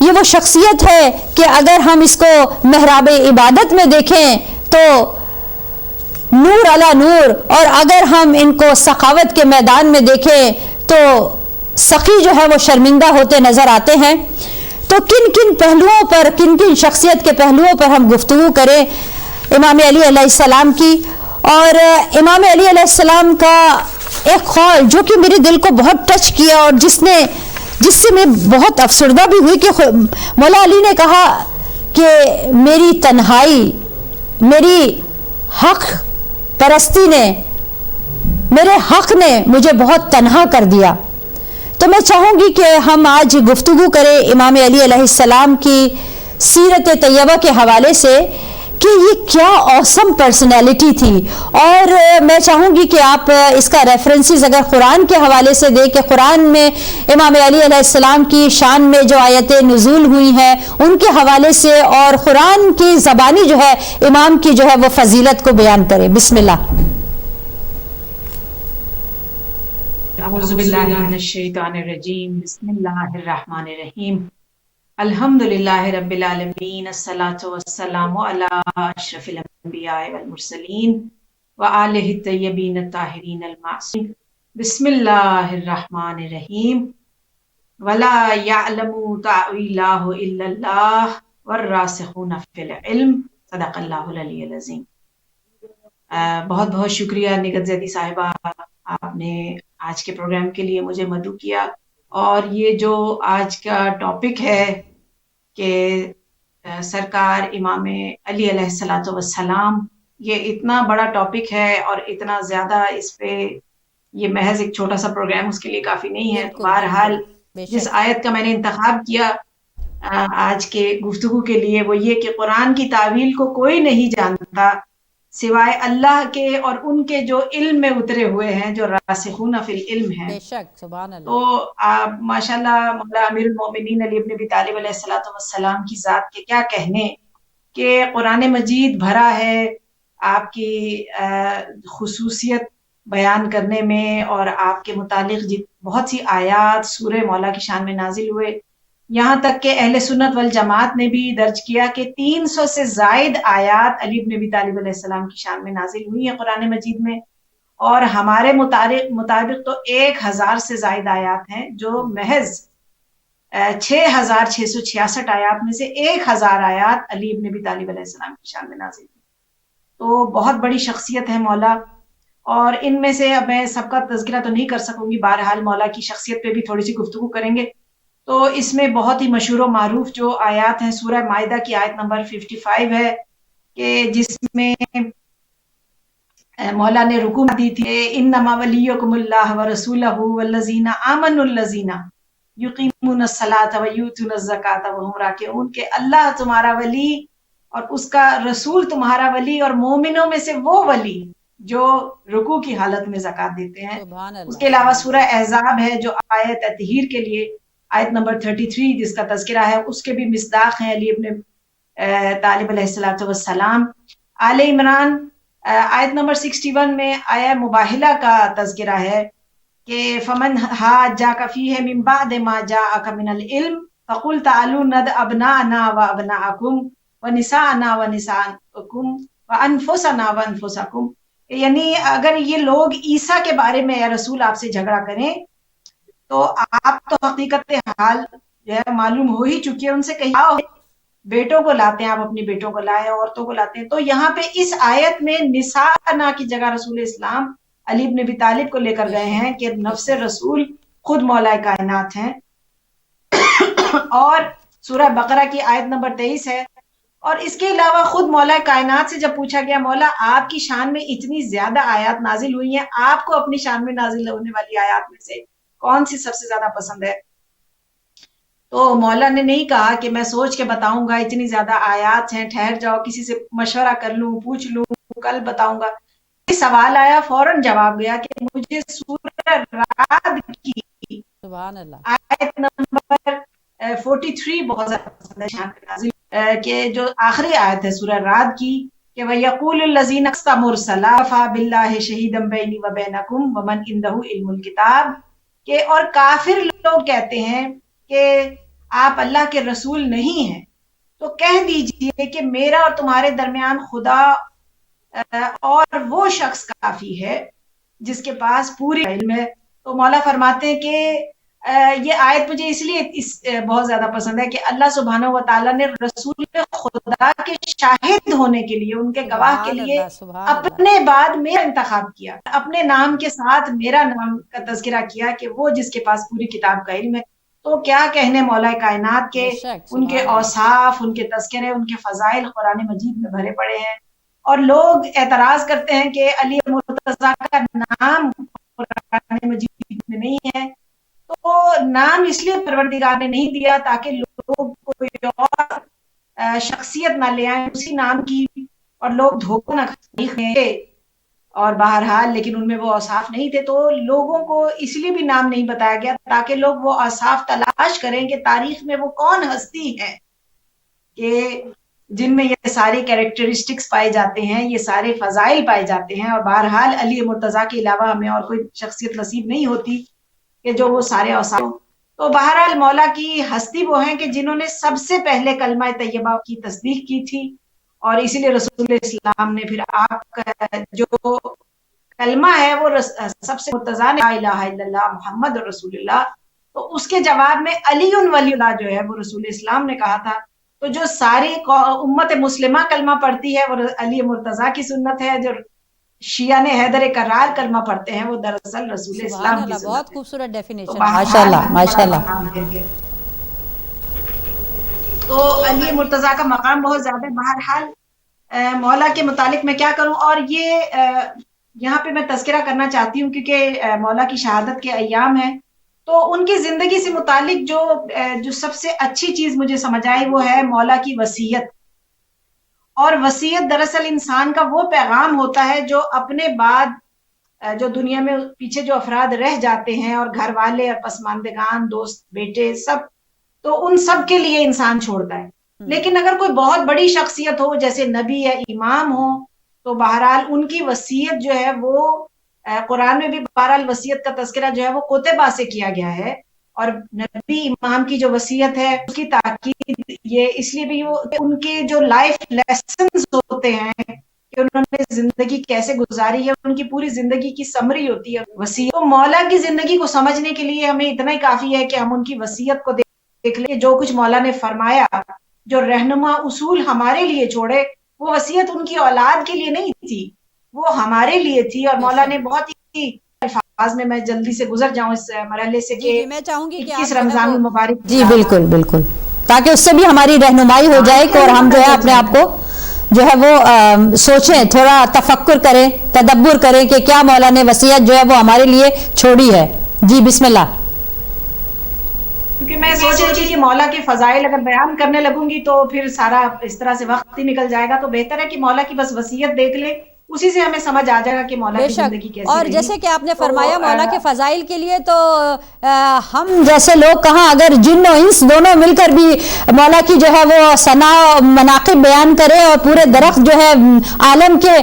یہ وہ شخصیت ہے کہ اگر ہم اس کو محراب عبادت میں دیکھیں تو نور علی نور، اور اگر ہم ان کو سخاوت کے میدان میں دیکھیں تو سخی جو ہے وہ شرمندہ ہوتے نظر آتے ہیں۔ تو کن کن پہلوؤں پر، کن کن شخصیت کے پہلوؤں پر ہم گفتگو کریں امام علی علیہ السلام کی؟ اور امام علی علیہ السلام کا ایک قول جو کہ میرے دل کو بہت ٹچ کیا اور جس سے میں بہت افسردہ بھی ہوئی، کہ مولا علی نے کہا کہ میری تنہائی، میری حق پرستی نے، میرے حق نے مجھے بہت تنہا کر دیا۔ تو میں چاہوں گی کہ ہم آج گفتگو کریں امام علی علیہ السلام کی سیرت طیبہ کے حوالے سے کہ یہ کیا اوسم پرسنالٹی تھی، اور میں چاہوں گی کہ آپ اس کا ریفرنسز اگر قرآن کے حوالے سے دیں کہ قرآن میں امام علی علیہ السلام کی شان میں جو آیتیں نزول ہوئی ہیں ان کے حوالے سے، اور قرآن کی زبانی جو ہے امام کی جو ہے وہ فضیلت کو بیان کریں۔ بسم اللہ۔ اعوذ باللہ من الشیطان الرجیم، بسم اللہ الرحمن الرحیم، الحمد للہ رب العالمین، الصلاۃ والسلام علی اشرف الانبیاء والمرسلین وآلہ الطیبین الطاہرین المعصومین، بسم اللہ الرحمن الرحیم، ولا یعلم تأویلہ الا اللہ والراسخون فی العلم، صدق اللہ العلی العظیم۔ بہت بہت شکریہ نگہت زیدی صاحبہ، آپ نے آج کے پروگرام کے لیے مجھے مدعو کیا، اور یہ جو آج کا ٹاپک ہے کہ سرکار امام علی علیہ الصلوۃ والسلام، یہ اتنا بڑا ٹاپک ہے اور اتنا زیادہ اس پہ یہ محض ایک چھوٹا سا پروگرام اس کے لیے کافی نہیں ہے۔ تو بہرحال جس آیت کا میں نے انتخاب کیا آج کے گفتگو کے لیے وہ یہ کہ قرآن کی تعویل کو کوئی نہیں جانتا سوائے اللہ کے اور ان کے جو علم میں اترے ہوئے ہیں، جو راسخون فی العلم ہیں۔ بے شک، سبحان اللہ۔ تو ماشاءاللہ مولا امیر المومنین علی ابن ابی طالب علیہ الصلوۃ والسلام کی ذات کے کیا کہنے کہ قرآن مجید بھرا ہے آپ کی خصوصیت بیان کرنے میں، اور آپ کے متعلق بہت سی آیات سورہ مولا کی شان میں نازل ہوئے، یہاں تک کہ اہل سنت والجماعت نے بھی درج کیا کہ 300 سے زائد آیات علی بن ابی طالب علیہ السلام کی شان میں نازل ہوئی ہیں قرآن مجید میں، اور ہمارے مطابق تو 1000 سے زائد آیات ہیں، جو محض 6666 آیات میں سے 1000 آیات علی بن ابی طالب علیہ السلام کی شان میں نازل ہوئی۔ تو بہت بڑی شخصیت ہے مولا، اور ان میں سے اب میں سب کا تذکرہ تو نہیں کر سکوں گی، بہرحال مولا کی شخصیت پہ بھی تھوڑی سی گفتگو کریں گے۔ تو اس میں بہت ہی مشہور و معروف جو آیات ہیں، سورہ مائدہ کی آیت نمبر 55 ہے کہ جس میں مولا نے رکوع دی تھی، انما ولیکم اللہ ورسولہ والذین آمنوا الذین یقیمون الصلاۃ ویؤتون الزکاۃ وہم راکعون، کہ اللہ تمہارا ولی اور اس کا رسول تمہارا ولی، اور مومنوں میں سے وہ ولی جو رکوع کی حالت میں زکوٰۃ دیتے ہیں۔ اس کے علاوہ سورہ احزاب ہے جو آیت تطہیر کے لیے آیت نمبر 33 جس کا تذکرہ ہے، اس کے بھی مصداق ہیں علی ابن طالب علیہ الصلوۃ والسلام۔ آل عمران آیت نمبر 61 میں آیہ مباہلہ کا تذکرہ ہے کہ فمن حاجاک فیہ من بعد ما جاءک من العلم فقل تعالوا ندع ابناءنا وابناءکم ونساءنا ونساءکم وانفسنا وانفسکم، یعنی اگر یہ لوگ عیسیٰ کے بارے میں یا رسول آپ سے جھگڑا کریں تو آپ تو حقیقت حال جو ہے معلوم ہو ہی چکی ہے، ان سے کہیں بیٹوں کو لاتے ہیں، آپ اپنی بیٹوں کو لائیں، عورتوں کو لاتے ہیں۔ تو یہاں پہ اس آیت میں نساءنا کی جگہ رسول اسلام علی بن ابی طالب کو لے کر گئے ہیں کہ نفس رسول خود مولا کائنات ہیں۔ اور سورہ بقرہ کی آیت نمبر 23 ہے، اور اس کے علاوہ خود مولا کائنات سے جب پوچھا گیا مولا آپ کی شان میں اتنی زیادہ آیات نازل ہوئی ہیں، آپ کو اپنی شان میں نازل ہونے والی آیات میں سے کون سی سب سے زیادہ پسند ہے؟ تو مولا نے نہیں کہا کہ میں سوچ کے بتاؤں گا، اتنی زیادہ آیات ہیں، ٹھہر جاؤ کسی سے مشورہ کر لوں، پوچھ لوں، کل بتاؤں گا۔ سوال آیا فوراً جواب گیا کہ مجھے سورہ رعد کی سبحان اللہ آیت نمبر 43 بہت زیادہ پسند ہے، شان پہ نازل کہ جو آخری آیت ہے سورہ رعد کی کہ وَيَقُولُ الَّذِينَ اقْتَمُوا الصَّلَاةَ كَفَىٰ بِاللَّهِ شَهِيدًا بَيْنِي وَبَيْنَكُمْ وَمَنْ عِندَهُ عِلْمُ الْكِتَابِ، کہ اور کافر لوگ کہتے ہیں کہ آپ اللہ کے رسول نہیں ہیں تو کہہ دیجئے کہ میرا اور تمہارے درمیان خدا اور وہ شخص کافی ہے جس کے پاس پوری علم ہے. تو مولا فرماتے ہیں کہ یہ آیت مجھے اس لیے بہت زیادہ پسند ہے کہ اللہ سبحانہ و تعالیٰ نے رسول خدا کے شاہد ہونے کے لیے، ان کے گواہ کے لیے اپنے بعد میرا انتخاب کیا، اپنے نام کے ساتھ میرا نام کا تذکرہ کیا کہ وہ جس کے پاس پوری کتاب کا علم ہے. تو کیا کہنے مولا کائنات کے، ان کے اوصاف، ان کے تذکرے، ان کے فضائل قرآن مجید میں بھرے پڑے ہیں. اور لوگ اعتراض کرتے ہیں کہ علی مرتضیٰ کا نام قرآن مجید میں نہیں ہے. تو نام اس لیے پروردگار نے نہیں دیا تاکہ لوگ کوئی اور شخصیت نہ لے آئیں اسی نام کی اور لوگ دھوکہ نہ کھائیں. اور بہرحال لیکن ان میں وہ اوصاف نہیں تھے، تو لوگوں کو اس لیے بھی نام نہیں بتایا گیا تاکہ لوگ وہ اوصاف تلاش کریں کہ تاریخ میں وہ کون ہستی ہے کہ جن میں یہ سارے کیریکٹرسٹکس پائے جاتے ہیں، یہ سارے فضائل پائے جاتے ہیں. اور بہرحال علی مرتضیٰ کے علاوہ ہمیں اور کوئی شخصیت نصیب نہیں ہوتی کہ جو وہ سارے اوصاف. تو بہرحال مولا کی ہستی وہ ہیں کہ جنہوں نے سب سے پہلے کلمہ طیبہ کی تصدیق کی تھی، اور اسی لیے رسول اسلام نے پھر آپ کا جو کلمہ ہے وہ سب سے مرتضیٰ نے لا الہ الا اللہ محمد رسول اللہ، تو اس کے جواب میں علی ولی اللہ جو ہے وہ رسول اسلام نے کہا تھا. تو جو ساری امت مسلمہ کلمہ پڑھتی ہے وہ علی مرتضیٰ کی سنت ہے، جو شیعہ نے حیدر کرار کلمہ پڑھتے ہیں وہ دراصل رسول اسلام کی سنت ہے. بہت خوبصورت ڈیفینیشن، ماشاءاللہ ماشاءاللہ. تو علی مرتضیٰ کا مقام بہت زیادہ ہے. بہرحال مولا کے متعلق میں کیا کروں، اور یہ یہاں پہ میں تذکرہ کرنا چاہتی ہوں کیونکہ مولا کی شہادت کے ایام ہیں. تو ان کی زندگی سے متعلق جو سب سے اچھی چیز مجھے سمجھ آئی وہ ہے مولا کی وصیت. اور وصیت دراصل انسان کا وہ پیغام ہوتا ہے جو اپنے بعد جو دنیا میں پیچھے جو افراد رہ جاتے ہیں اور گھر والے اور پسماندگان، دوست، بیٹے، سب، تو ان سب کے لیے انسان چھوڑتا ہے. لیکن اگر کوئی بہت بڑی شخصیت ہو جیسے نبی یا امام ہو تو بہرحال ان کی وصیت جو ہے وہ قرآن میں بھی بہرحال وصیت کا تذکرہ جو ہے وہ کتبہ سے کیا گیا ہے. اور نبی امام کی جو وصیت ہے اس کی تاکید یہ اس لیے بھی وہ ان کے جو لائف لیسنز ہوتے ہیں کہ انہوں نے زندگی کیسے گزاری ہے، ان کی پوری زندگی کی سمری ہوتی ہے وصیت. تو مولا کی زندگی کو سمجھنے کے لیے ہمیں اتنا ہی کافی ہے کہ ہم ان کی وصیت کو دیکھ لیں. جو کچھ مولا نے فرمایا، جو رہنما اصول ہمارے لیے چھوڑے، وہ وصیت ان کی اولاد کے لیے نہیں تھی، وہ ہمارے لیے تھی. اور مولا نے بہت ہی الفاظ میں جلدی سے گزر جاؤں اس مرحلے سے کہ میں چاہوں گی کہ 21 رمضان المبارک. جی بالکل بالکل، تاکہ اس سے بھی ہماری رہنمائی ہو جائے اور ہم جو ہے اپنے آپ کو جو ہے وہ سوچیں، تھوڑا تفکر کریں، تدبر کریں کہ کیا مولا نے وصیت جو ہے وہ ہمارے لیے چھوڑی ہے. جی بسم اللہ. کیونکہ میں سوچ رہی تھی کہ مولا کے فضائل اگر بیان کرنے لگوں گی تو پھر سارا اس طرح سے وقت ہی نکل جائے گا، تو بہتر ہے کہ مولا کی بس وصیت دیکھ لیں، اسی سے ہمیں سمجھ آ جائے گا کہ مولا کی زندگی کیسی رہی. اور جیسے کہ آپ نے فرمایا مولا کے فضائل کے لیے، تو ہم جیسے لوگ کہاں اگر جن و انس دونوں مل کر بھی مولا کی جو ہے وہ ثنا مناقب بیان کرے اور پورے درخت جو ہے عالم کے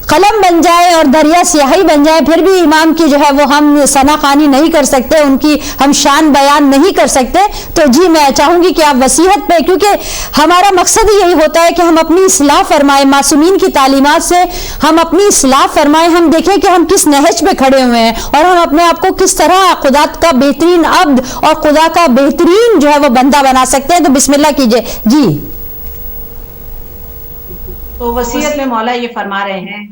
قلم بن جائے اور دریا سیاہی بن جائے، پھر بھی امام کی جو ہے وہ ہم ثنا خوانی نہیں کر سکتے، ان کی ہم شان بیان نہیں کر سکتے. تو جی میں چاہوں گی کہ آپ وصیت پہ، کیونکہ ہمارا مقصد ہی یہی ہوتا ہے کہ ہم اپنی اصلاح فرمائیں، معصومین کی تعلیمات سے ہم اپنی اصلاح فرمائیں، ہم دیکھیں کہ ہم کس نہج پہ کھڑے ہوئے ہیں اور ہم اپنے آپ کو کس طرح خدا کا بہترین عبد اور خدا کا بہترین جو ہے وہ بندہ بنا سکتے ہیں. تو بسم اللہ کیجئے. جی تو وصیت میں مولا یہ فرما رہے ہیں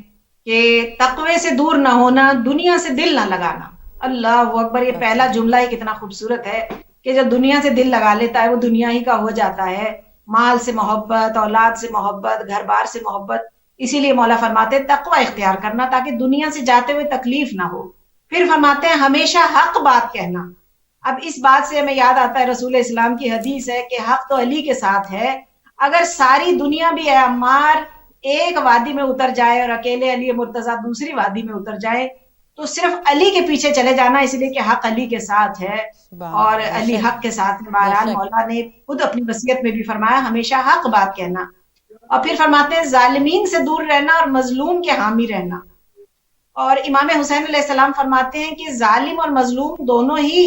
کہ تقوی سے دور نہ ہونا، دنیا سے دل نہ لگانا. اللہ اکبر، یہ پہلا جملہ ہی کتنا خوبصورت ہے کہ جو دنیا سے دل لگا لیتا ہے وہ دنیا ہی کا ہو جاتا ہے. مال سے محبت، اولاد سے محبت، گھر بار سے محبت. اسی لیے مولا فرماتے ہیں تقوی اختیار کرنا تاکہ دنیا سے جاتے ہوئے تکلیف نہ ہو. پھر فرماتے ہیں ہمیشہ حق بات کہنا. اب اس بات سے ہمیں یاد آتا ہے رسول اسلام کی حدیث ہے کہ حق تو علی کے ساتھ ہے. اگر ساری دنیا بھی اے عمار ایک وادی میں اتر جائے اور اکیلے علی مرتضیٰ دوسری وادی میں اتر جائے تو صرف علی کے پیچھے چلے جانا، اس لیے کہ حق علی کے ساتھ ہے اور علی حق کے ساتھ ہے. بہرحال مولا نے خود اپنی وصیت میں بھی فرمایا ہمیشہ حق بات کہنا. اور پھر فرماتے ہیں ظالمین سے دور رہنا اور مظلوم کے حامی رہنا. اور امام حسین علیہ السلام فرماتے ہیں کہ ظالم اور مظلوم دونوں ہی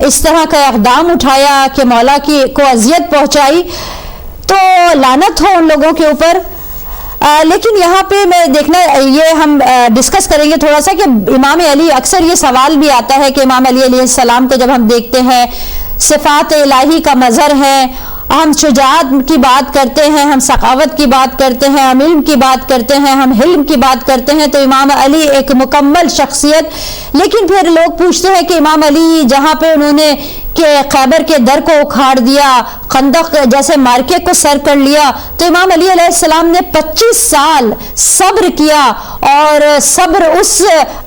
اس طرح کا اقدام اٹھایا کہ مولا کو اذیت پہنچائی، تو لعنت ہو ان لوگوں کے اوپر۔ لیکن یہاں پہ میں دیکھنا یہ ہم ڈسکس کریں گے تھوڑا سا کہ امام علی، اکثر یہ سوال بھی آتا ہے کہ امام علی علیہ السلام کو جب ہم دیکھتے ہیں صفات الہی کا مظہر ہے، ہم شجاعت کی بات کرتے ہیں، ہم سخاوت کی بات کرتے ہیں، ہم علم کی بات کرتے ہیں، ہم حلم کی بات کرتے ہیں، تو امام علی ایک مکمل شخصیت۔ لیکن پھر لوگ پوچھتے ہیں کہ امام علی جہاں پہ انہوں نے کہ خیبر کے در کو اکھاڑ دیا، خندق جیسے مارکے کو سر کر لیا، تو امام علی علیہ السلام نے 25 سال صبر کیا، اور صبر اس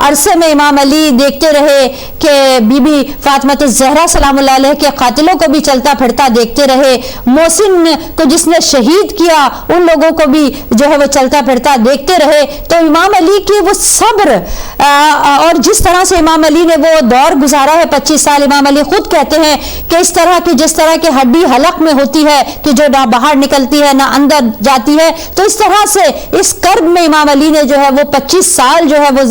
عرصے میں امام علی دیکھتے رہے کہ بی بی فاطمہ الزہرا سلام اللہ علیہ کے قاتلوں کو بھی چلتا پھرتا دیکھتے رہے، محسن کو جس نے شہید کیا ان لوگوں کو بھی جو ہے وہ چلتا پھرتا دیکھتے رہے۔ تو امام علی کی وہ صبر اور جس طرح سے امام علی نے وہ دور گزارا ہے 25 سال، امام علی خود کہتے ہیں کہ اس طرح کی جس طرح کی ہڈی حلق میں ہوتی ہے کہ جو نہ باہر نکلتی ہے نہ اندر جاتی ہے، تو اس طرح سے اس کرب میں امام علی نے جو ہے وہ 25 سال جو ہے وہ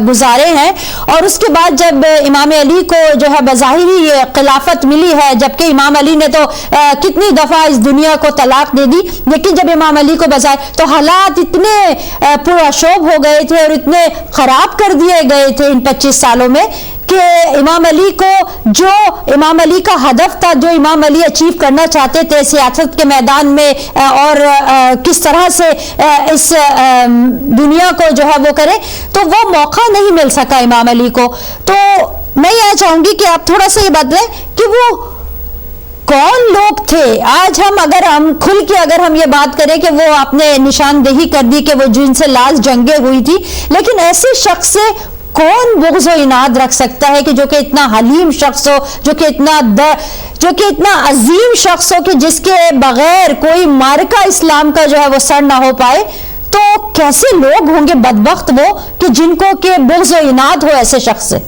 گزارے ہیں۔ اور اس کے بعد جب امام علی کو جو ہے بظاہری یہ خلافت ملی ہے، جبکہ امام علی نے تو کتنی دفعہ اس دنیا کو طلاق دے دی، لیکن جب امام علی کو بظاہر تو حالات اتنے پرآشوب ہو گئے تھے اور اتنے خراب کر دیے گئے تھے ان 25 سالوں میں کہ امام علی کو جو امام علی کا ہدف تھا، جو امام علی اچیو کرنا چاہتے تھے سیاست کے میدان میں، اور کس طرح سے اس دنیا کو جو ہے وہ کرے، تو وہ موقع نہیں مل سکا امام علی کو۔ تو میں یہ چاہوں گی کہ آپ تھوڑا سا یہ بدلیں کہ وہ کون لوگ تھے۔ آج ہم کھل کے اگر ہم یہ بات کریں کہ وہ آپ نے نشاندہی کر دی کہ وہ جن سے لاس جنگیں ہوئی تھی، لیکن ایسے شخص سے کون بغض و عناد رکھ سکتا ہے کہ جو کہ اتنا حلیم شخص ہو، جو کہ اتنا عظیم شخص ہو کہ جس کے بغیر کوئی معرکہ اسلام کا جو ہے وہ سر نہ ہو پائے؟ تو کیسے لوگ ہوں گے بدبخت وہ کہ جن کو کہ بغض و عناد ہو ایسے شخص سے؟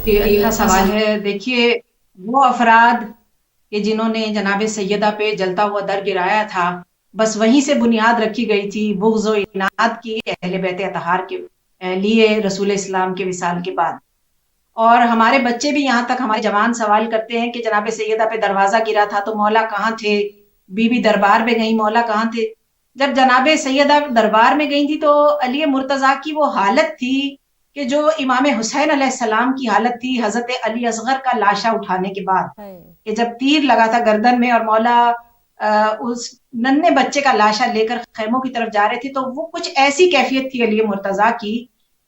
یہ اچھا سوال ہے۔ دیکھیے، وہ افراد کہ جنہوں نے جناب سیدہ پہ جلتا ہوا در گرایا تھا، بس وہیں سے بنیاد رکھی گئی تھی بغض و عناد کی اہل بیت اطہار کے لیے رسول اسلام کے وصال کے بعد۔ اور ہمارے بچے بھی یہاں تک ہمارے جوان سوال کرتے ہیں کہ جناب سیدہ پہ دروازہ گرا تھا تو مولا کہاں تھے؟ بی بی دربار میں گئی، مولا کہاں تھے؟ جب جناب سیدہ دربار میں گئی تھی تو علی مرتضیٰ کی وہ حالت تھی کہ جو امام حسین علیہ السلام کی حالت تھی حضرت علی اصغر کا لاشا اٹھانے کے بعد، کہ جب تیر لگا تھا گردن میں اور مولا اس ننھے بچے کا لاشا لے کر خیموں کی طرف جا رہے تھے، تو وہ کچھ ایسی کیفیت تھی علی مرتضیٰ کی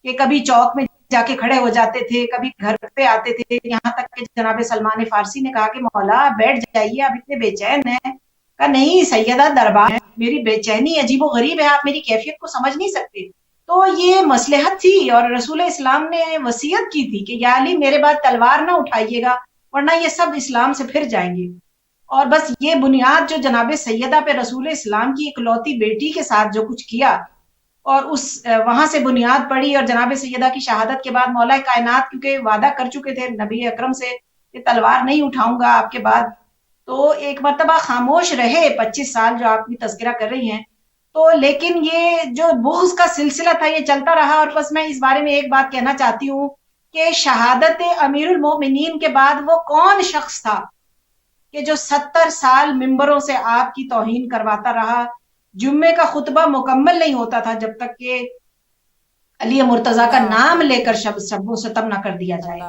کہ کبھی چوک میں جا کے کھڑے ہو جاتے تھے، کبھی گھر پہ آتے تھے، یہاں تک کہ جناب سلمان فارسی نے کہا کہ مولا بیٹھ جائیے، آپ اتنے بے چین ہیں۔ کہا نہیں سیدہ دربار ہے، میری بے چینی عجیب و غریب ہے، آپ میری کیفیت کو سمجھ نہیں سکتے۔ تو یہ مصلحت تھی اور رسول اسلام نے وصیت کی تھی کہ یا علی میرے بعد تلوار نہ اٹھائیے گا ورنہ یہ سب اسلام سے پھر جائیں گے۔ اور بس یہ بنیاد جو جناب سیدہ پہ رسول اسلام کی اکلوتی بیٹی کے ساتھ جو کچھ کیا، اور اس وہاں سے بنیاد پڑی، اور جناب سیدہ کی شہادت کے بعد مولا کائنات کیونکہ وعدہ کر چکے تھے نبی اکرم سے کہ تلوار نہیں اٹھاؤں گا آپ کے بعد، تو ایک مرتبہ خاموش رہے 25 سال جو آپ کی تذکرہ کر رہی ہیں۔ تو لیکن یہ جو بغض کا سلسلہ تھا یہ چلتا رہا۔ اور بس میں اس بارے میں ایک بات کہنا چاہتی ہوں کہ شہادت امیر المومنین کے بعد وہ کون شخص تھا کہ جو 70 سال ممبروں سے آپ کی توہین کرواتا رہا؟ جمعے کا خطبہ مکمل نہیں ہوتا تھا جب تک کہ علی مرتضیٰ کا نام لے کر شب و ستم نہ کر دیا جائے۔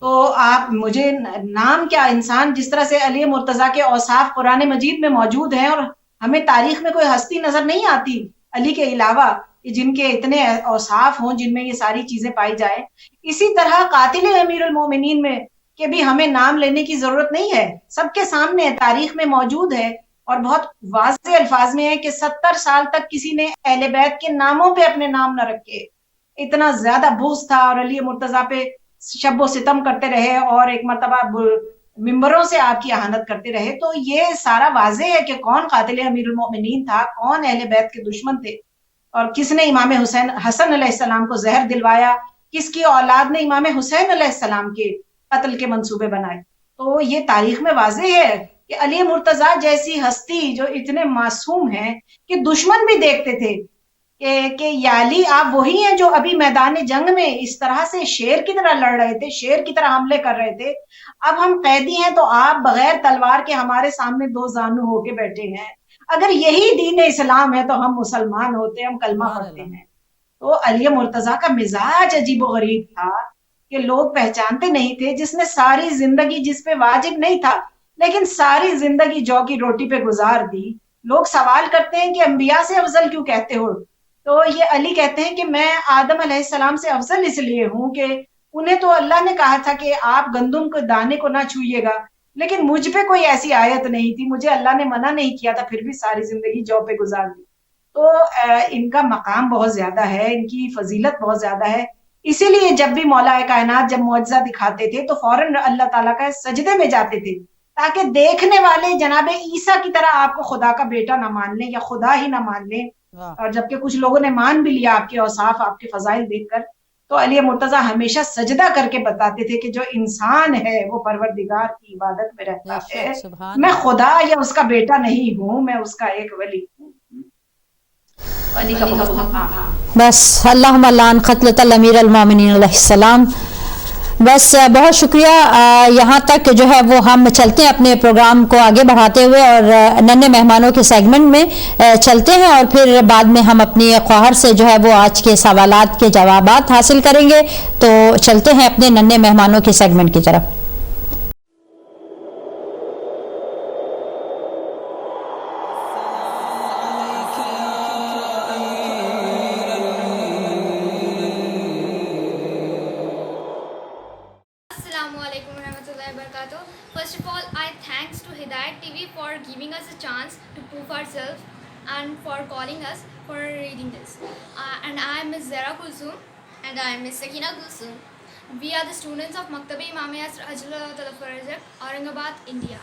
تو آپ مجھے نام کیا، انسان جس طرح سے علی مرتضیٰ کے اوصاف قرآن مجید میں موجود ہیں، اور ہمیں تاریخ میں کوئی ہستی نظر نہیں آتی علی کے علاوہ کہ جن کے اتنے اوصاف ہوں جن میں یہ ساری چیزیں پائی جائیں۔ اسی طرح قاتل امیر المومنین میں کہ بھی ہمیں نام لینے کی ضرورت نہیں ہے، سب کے سامنے تاریخ میں موجود ہے اور بہت واضح الفاظ میں ہے کہ 70 سال تک کسی نے اہل بیت کے ناموں پہ اپنے نام نہ رکھے، اتنا زیادہ بغض تھا، اور علی مرتضیٰ پہ شب و ستم کرتے رہے اور ایک مرتبہ ممبروں سے آپ کی اہانت کرتے رہے۔ تو یہ سارا واضح ہے کہ کون قاتل امیر المومنین تھا، کون اہل بیت کے دشمن تھے، اور کس نے امام حسن علیہ السلام کو زہر دلوایا، کس کی اولاد نے امام حسین علیہ السلام کے قتل کے منصوبے بنائے۔ تو یہ تاریخ میں واضح ہے کہ علی مرتضیٰ جیسی ہستی جو اتنے معصوم ہیں کہ دشمن بھی دیکھتے تھے کہ یا علی آپ وہی ہیں جو ابھی میدان جنگ میں اس طرح سے شیر کی طرح لڑ رہے تھے، شیر کی طرح حملے کر رہے تھے، اب ہم قیدی ہیں تو آپ بغیر تلوار کے ہمارے سامنے دو زانو ہو کے بیٹھے ہیں، اگر یہی دین اسلام ہے تو ہم مسلمان ہوتے، ہم کلمہ سبحان پڑھتے اللہ. ہیں۔ تو علی مرتضیٰ کا مزاج عجیب و غریب تھا کہ لوگ پہچانتے نہیں تھے، جس نے ساری زندگی جس پہ واجب نہیں تھا لیکن ساری زندگی جو کی روٹی پہ گزار دی، لوگ سوال کرتے ہیں کہ انبیاء سے افضل کیوں کہتے ہو؟ تو یہ علی کہتے ہیں کہ میں آدم علیہ السلام سے افضل اس لیے ہوں کہ انہیں تو اللہ نے کہا تھا کہ آپ گندم کے دانے کو نہ چھوئیے گا، لیکن مجھ پہ کوئی ایسی آیت نہیں تھی، مجھے اللہ نے منع نہیں کیا تھا، پھر بھی ساری زندگی جو پہ گزار دی۔ تو ان کا مقام بہت زیادہ ہے، ان کی فضیلت بہت زیادہ ہے، اسی لیے جب بھی مولا کائنات جب معجزہ دکھاتے تھے تو فوراً اللہ تعالیٰ کا سجدے میں جاتے تھے تاکہ دیکھنے والے جناب عیسیٰ کی طرح آپ کو خدا کا بیٹا نہ مان لیں یا خدا ہی نہ مان لیں، واہ. اور جبکہ کچھ لوگوں نے مان بھی لیا آپ کے اوصاف، آپ کے فضائل دیکھ کر، تو علی مرتضیٰ ہمیشہ سجدہ کر کے بتاتے تھے کہ جو انسان ہے وہ پروردگار کی عبادت میں رہتا بے ہے، شک سبحان میں اللہ. خدا یا اس کا بیٹا نہیں ہوں، میں اس کا ایک ولی ہوں۔ علی کا بہت مقام ہے۔ بس اللہم لعن قتلۃ الامیر المومنین علیہ السلام. بس بہت شکریہ. یہاں تک جو ہے وہ ہم چلتے ہیں اپنے پروگرام کو آگے بڑھاتے ہوئے اور ننھے مہمانوں کے سیگمنٹ میں چلتے ہیں، اور پھر بعد میں ہم اپنی خواہر سے جو ہے وہ آج کے سوالات کے جوابات حاصل کریں گے. تو چلتے ہیں اپنے ننھے مہمانوں کے سیگمنٹ کی طرف. Assalamu alaikum warahmatullahi wabarakatuh. First of all, I thanks to Hidayat TV for giving us a chance to prove ourselves and for calling us for reading this. And I am Ms. Zara Kulsum. And I am Ms. Sakina Kulsum. We are the students of Maktab-e Imam Yasir Ajla Talafaraja, Aurangabad, India.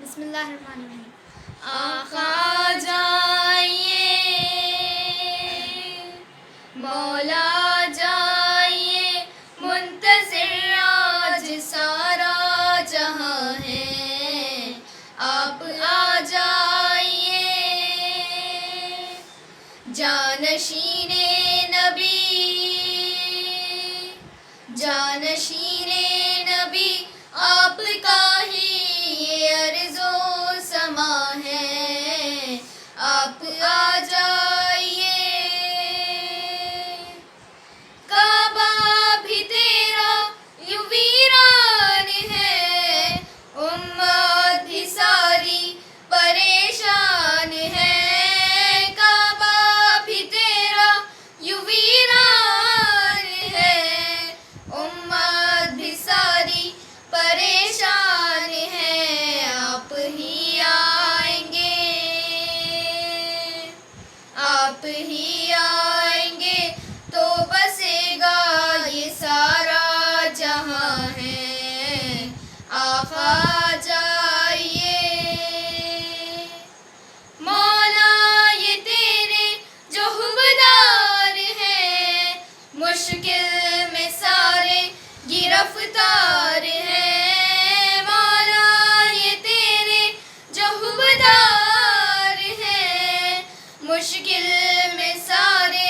Bismillahirrahmanirrahim. آقا جائیے مولا جائیے منتظر آج سارا جہاں ہے آپ آ جائیے جانشین نبی جانشین نبی آپ کا ہی یہ عرض و سما ہے آپ آ جائیے کعبہ بھی تیرا یوں ویران ہے امت بھی ساری پریشان ہے کعبہ بھی تیرا یوں ویران ہے امت بھی ساری پریشان ہے آپ ہی آئیں گے آپ ہی آئیں گے تو بسے گا یہ سارا جہاں ہے آقا جائیے مولا یہ تیرے جو حکمدار ہیں مشکل میں سارے گرفتار ہیں مولا یہ تیرے جو حکمدار ہیں مشکل میں سارے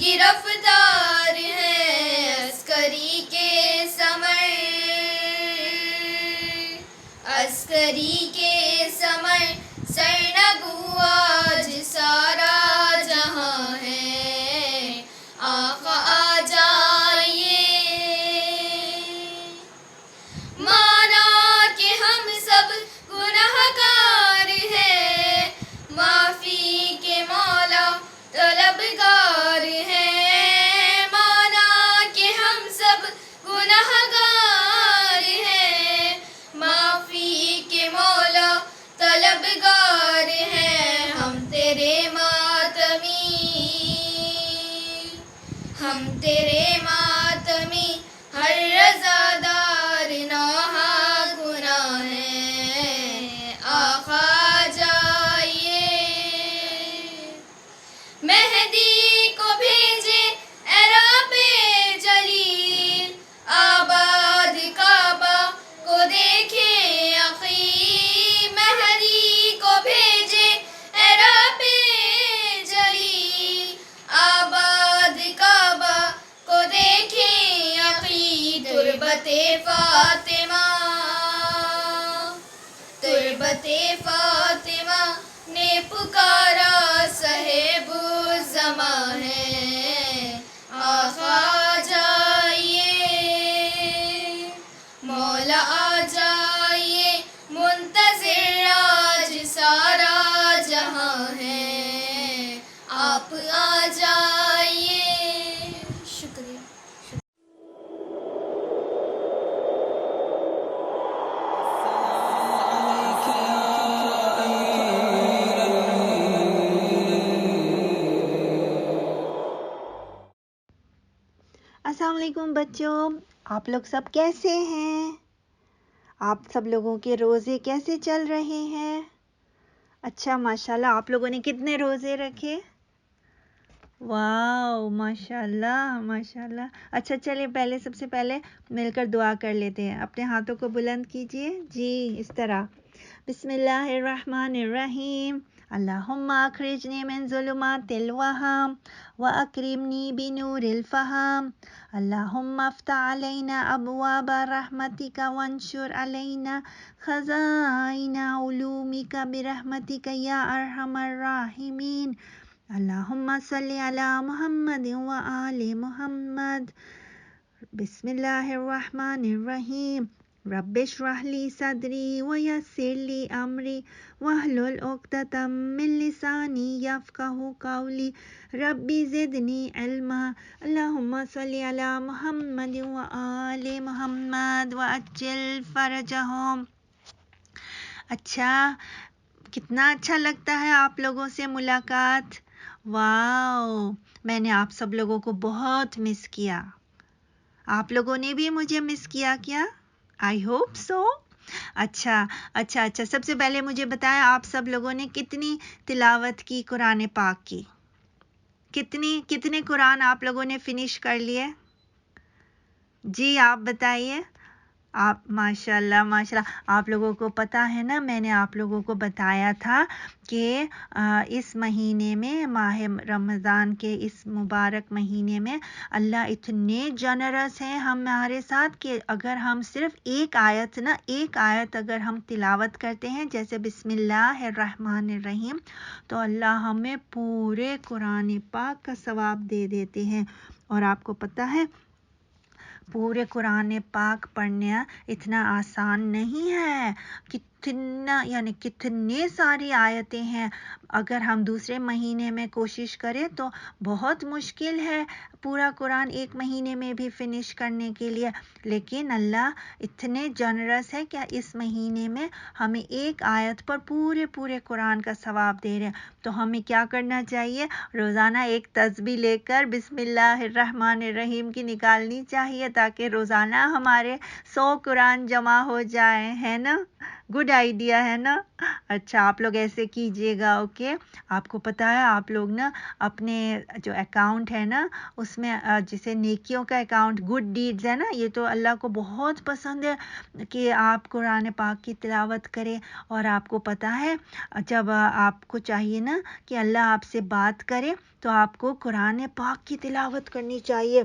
گرفتار ہیں عسکری کے سمر عسکری کے سمر سرنگو آج سارا جہاں ہے آقا آ جائیے مانا کہ ہم سب گنہگار ہیں معافی کے مولا طلبگار ہیں مانا کہ ہم سب گنہگار ہیں معافی کے مولا طلبگار ہیں ہم تیرے ماتمی ہم تیرے ماتمی ہر رضادار نوحہ گناہ ہے آقا جائیے مہدی کو بھیجے اے رب جلیل آباد کعبہ کو دیکھے عقیل مہدی کو بھیجے اے رب جلیل فاطمہ تربت فاطمہ نے پکارا صاحب زماں ہے آقا جائیے مولا آ جائیے منتظر آج سارا جہاں ہے آپ آ جائیے. شکریہ. السلام علیکم بچوں، آپ لوگ سب کیسے ہیں؟ آپ سب لوگوں کے روزے کیسے چل رہے ہیں؟ اچھا ماشاءاللہ، آپ لوگوں نے کتنے روزے رکھے؟ واو ماشاءاللہ ماشاءاللہ. اچھا چلے سب سے پہلے مل کر دعا کر لیتے ہیں. اپنے ہاتھوں کو بلند کیجئے. جی اس طرح. بسم اللہ الرحمن الرحیم. اللہم اخرجنی من ظلمات الوہم واکرمنی بنور الفہم. اللہم افتح علینا ابواب رحمتک وانشر علینا خزائن علومک برحمتک یا ارحم الراحمین. اللہم صلی علی محمد وآل محمد. بسم اللہ الرحمن الرحیم. رب اشرح لی صدری ویسر لی امری واحلل عقدۃ من لسانی یفقہوا قولی. ربی زدنی علما. اللہم صلی علی محمد وآل محمد وعجل فرجہم. اچھا، کتنا اچھا لگتا ہے آپ لوگوں سے ملاقات. واو، میں نے آپ سب لوگوں کو بہت مس کیا. آپ لوگوں نے بھی مجھے مس کیا کیا؟ I hope so. اچھا سب سے پہلے مجھے بتائیں، آپ سب لوگوں نے کتنی تلاوت کی قرآن پاک کی؟ کتنے قرآن آپ لوگوں نے فنش کر لیے؟ جی آپ بتائیے. آپ ماشاءاللہ آپ لوگوں کو پتہ ہے نا، میں نے آپ لوگوں کو بتایا تھا کہ اس مہینے میں، ماہ رمضان کے اس مبارک مہینے میں اللہ اتنے جنرس ہیں ہمارے ساتھ کہ اگر ہم صرف ایک آیت اگر ہم تلاوت کرتے ہیں، جیسے بسم اللہ الرحمن الرحیم، تو اللہ ہمیں پورے قرآن پاک کا ثواب دے دیتے ہیں. اور آپ کو پتہ ہے پورے قرآن پاک پڑھنا اتنا آسان نہیں ہے. کتنے ساری آیتیں ہیں. اگر ہم دوسرے مہینے میں کوشش کریں تو بہت مشکل ہے پورا قرآن ایک مہینے میں بھی فنش کرنے کے لیے. لیکن اللہ اتنے جنرس ہے کہ اس مہینے میں ہمیں ایک آیت پر پورے قرآن کا ثواب دے رہے ہیں. تو ہمیں کیا کرنا چاہیے؟ روزانہ ایک تسبیح لے کر بسم اللہ الرحمن الرحیم کی نکالنی چاہیے، تاکہ روزانہ ہمارے 100 قرآن جمع ہو جائیں، ہے نا؟ گڈ آئیڈیا ہے نا؟ اچھا آپ لوگ ایسے کیجئے گا. اوکے. آپ کو پتہ ہے آپ لوگ نا اپنے جو اکاؤنٹ ہے نا، اس میں جسے نیکیوں کا اکاؤنٹ گڈ ڈیڈز ہے نا، یہ تو اللہ کو بہت پسند ہے کہ آپ قرآن پاک کی تلاوت کریں. اور آپ کو پتہ ہے جب آپ کو چاہیے نا کہ اللہ آپ سے بات کرے تو آپ کو قرآن پاک کی تلاوت کرنی چاہیے.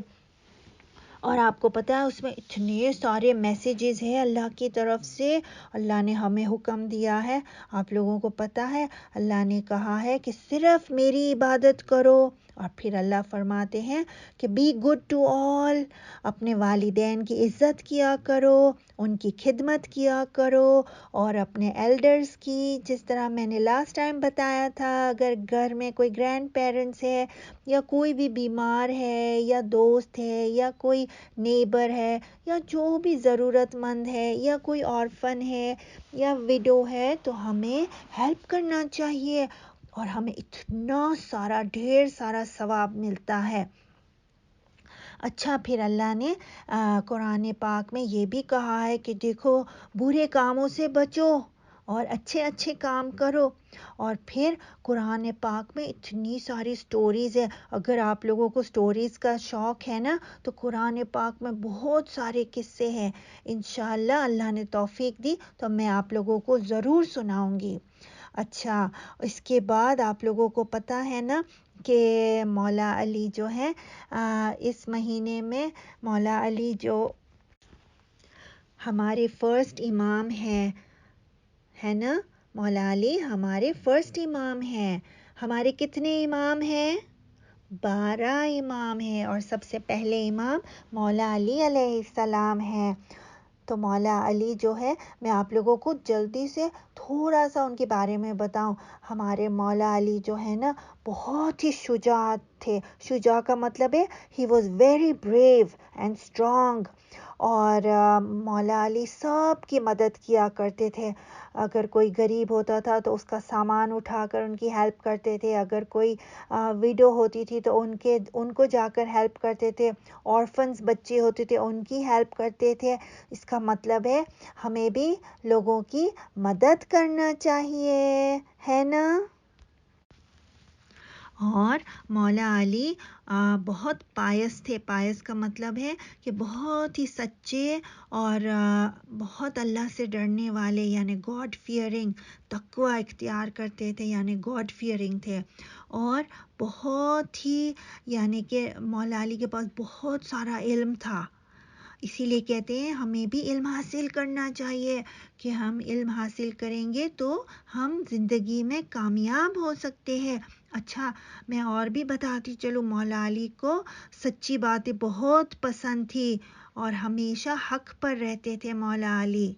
اور آپ کو پتہ ہے اس میں اتنے سارے میسیجز ہیں اللہ کی طرف سے. اللہ نے ہمیں حکم دیا ہے، آپ لوگوں کو پتہ ہے اللہ نے کہا ہے کہ صرف میری عبادت کرو. اور پھر اللہ فرماتے ہیں کہ بی گڈ ٹو آل. اپنے والدین کی عزت کیا کرو، ان کی خدمت کیا کرو، اور اپنے ایلڈرز کی، جس طرح میں نے لاسٹ ٹائم بتایا تھا، اگر گھر میں کوئی گرینڈ پیرنٹس ہے یا کوئی بھی بیمار ہے یا دوست ہے یا کوئی نیبر ہے یا جو بھی ضرورت مند ہے یا کوئی آرفن ہے یا ویڈو ہے، تو ہمیں ہیلپ کرنا چاہیے. اور ہمیں اتنا سارا ڈھیر سارا ثواب ملتا ہے. اچھا پھر اللہ نے قرآن پاک میں یہ بھی کہا ہے کہ دیکھو برے کاموں سے بچو اور اچھے کام کرو. اور پھر قرآن پاک میں اتنی ساری سٹوریز ہیں. اگر آپ لوگوں کو سٹوریز کا شوق ہے نا تو قرآن پاک میں بہت سارے قصے ہیں. انشاءاللہ اللہ نے توفیق دی تو میں آپ لوگوں کو ضرور سناؤں گی. اچھا اس کے بعد آپ لوگوں کو پتہ ہے نا کہ مولا علی جو ہے اس مہینے میں مولا علی جو ہمارے فرسٹ امام ہے نا؟ مولا علی ہمارے فرسٹ امام ہیں. ہمارے کتنے امام ہیں؟ 12 امام ہیں، اور سب سے پہلے امام مولا علی علیہ السلام ہیں. تو مولا علی جو ہے، میں آپ لوگوں کو جلدی سے تھوڑا سا ان کے بارے میں بتاؤں. ہمارے مولا علی جو ہے نا، بہت ہی شجاع تھے. شجاع کا مطلب ہے he was very brave and strong. اور مولا علی سب کی مدد کیا کرتے تھے. اگر کوئی غریب ہوتا تھا تو اس کا سامان اٹھا کر ان کی ہیلپ کرتے تھے. اگر کوئی ویڈو ہوتی تھی تو ان کو جا کر ہیلپ کرتے تھے. آرفنز بچے ہوتے تھے ان کی ہیلپ کرتے تھے. اس کا مطلب ہے ہمیں بھی لوگوں کی مدد کرنا چاہیے، ہے نا؟ اور مولا علی بہت پائس تھے. پائس کا مطلب ہے کہ بہت ہی سچے اور بہت اللہ سے ڈرنے والے، یعنی گاڈ فیئرنگ، تقوی اختیار کرتے تھے، یعنی گاڈ فیئرنگ تھے. اور بہت ہی، یعنی کہ مولا علی کے پاس بہت سارا علم تھا. اسی لیے کہتے ہیں ہمیں بھی علم حاصل کرنا چاہیے، کہ ہم علم حاصل کریں گے تو ہم زندگی میں کامیاب ہو سکتے ہیں. اچھا، میں اور بھی بتاتی چلوں. مولا علی کو سچی باتیں بہت پسند تھی اور ہمیشہ حق پر رہتے تھے مولا علی،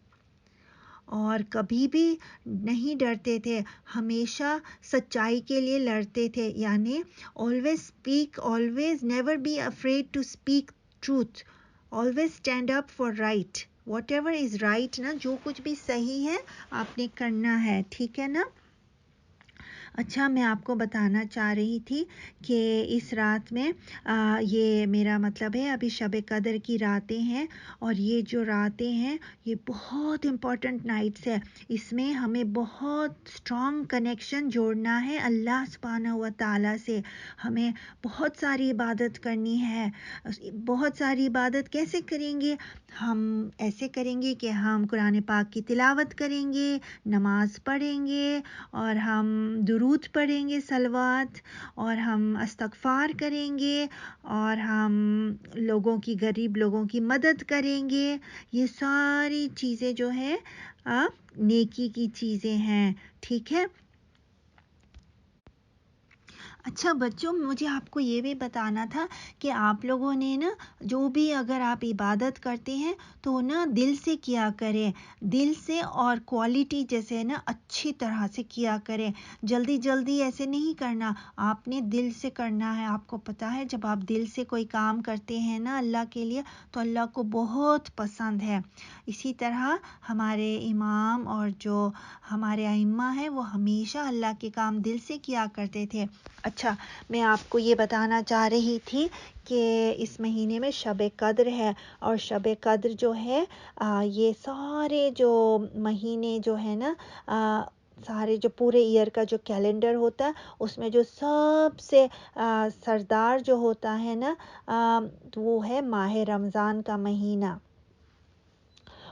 اور کبھی بھی نہیں ڈرتے تھے. ہمیشہ سچائی کے لیے لڑتے تھے، یعنی always speak, always never be afraid to speak truth, always stand up for right, whatever is right نا، جو کچھ بھی صحیح ہے آپ نے کرنا ہے، ٹھیک ہے نا؟ اچھا، میں آپ کو بتانا چاہ رہی تھی کہ اس رات میں یہ میرا مطلب ہے ابھی شب قدر کی راتیں ہیں، اور یہ جو راتیں ہیں یہ بہت امپورٹنٹ نائٹس ہے. اس میں ہمیں بہت اسٹرانگ کنیکشن جوڑنا ہے اللہ سبحانہ و تعالیٰ سے. ہمیں بہت ساری عبادت کرنی ہے. بہت ساری عبادت کیسے کریں گے؟ ہم ایسے کریں گے کہ ہم قرآن پاک کی تلاوت کریں گے، نماز پڑھیں گے، اور ہم درود پڑھیں گے، صلوات، اور ہم استغفار کریں گے، اور ہم غریب لوگوں کی مدد کریں گے. یہ ساری چیزیں جو ہے نیکی کی چیزیں ہیں، ٹھیک ہے؟ اچھا بچوں، مجھے آپ کو یہ بھی بتانا تھا کہ آپ لوگوں نے نا، جو بھی اگر آپ عبادت کرتے ہیں تو نا دل سے کیا کریں، دل سے، اور کوالٹی جیسے نا اچھی طرح سے کیا کریں. جلدی جلدی ایسے نہیں کرنا، آپ نے دل سے کرنا ہے. آپ کو پتہ ہے جب آپ دل سے کوئی کام کرتے ہیں نا اللہ کے لیے تو اللہ کو بہت پسند ہے. اسی طرح ہمارے امام اور جو ہمارے ائمہ ہیں وہ ہمیشہ اللہ کے کام دل سے کیا کرتے تھے. اچھا، میں آپ کو یہ بتانا چاہ رہی تھی کہ اس مہینے میں شب قدر ہے، اور شب قدر جو ہے یہ سارے جو مہینے جو ہے نا، سارے جو پورے ایئر کا جو کیلنڈر ہوتا ہے اس میں جو سب سے سردار جو ہوتا ہے نا، وہ ہے ماہ رمضان کا مہینہ.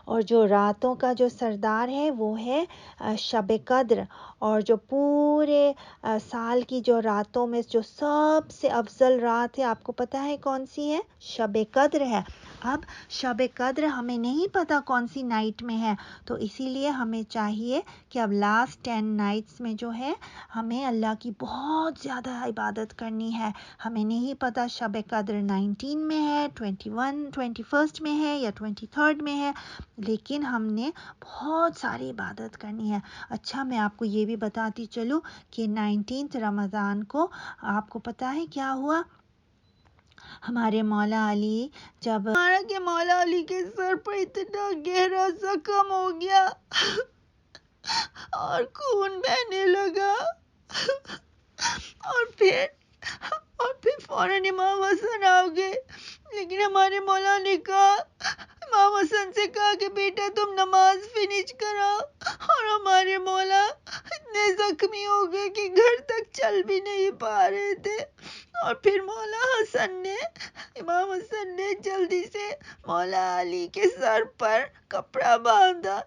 اور جو راتوں کا جو سردار ہے وہ ہے شب قدر. اور جو پورے سال کی جو راتوں میں جو سب سے افضل رات ہے، آپ کو پتہ ہے کون سی ہے؟ شب قدر ہے. اب شب قدر ہمیں نہیں پتہ کون سی نائٹ میں ہے، تو اسی لیے ہمیں چاہیے کہ اب لاسٹ 10 نائٹس میں جو ہے ہمیں اللہ کی بہت زیادہ عبادت کرنی ہے. ہمیں نہیں پتہ شب قدر 19 میں ہے، 21 میں ہے، یا 23 میں ہے، لیکن ہم نے بہت ساری عبادت کرنی ہے. اچھا، میں آپ کو یہ بھی بتاتی چلوں کہ 19 رمضان کو آپ کو پتہ ہے کیا ہوا؟ ہمارے مولا علی کہ مولا علی کے سر پر اتنا گہرا زخم ہو گیا اور خون بہنے لگا، اور پھر فوراً امام حسن آ گئے. لیکن ہمارے مولا نے کہا، امام حسن سے کہا کہ بیٹا تم نماز فنش کرا، اور ہمارے مولا اتنے زخمی ہو گئے کہ گھر تک چل بھی نہیں پا رہے تھے. اور پھر امام حسن نے جلدی سے مولا علی کے سر پر کپڑا باندھا،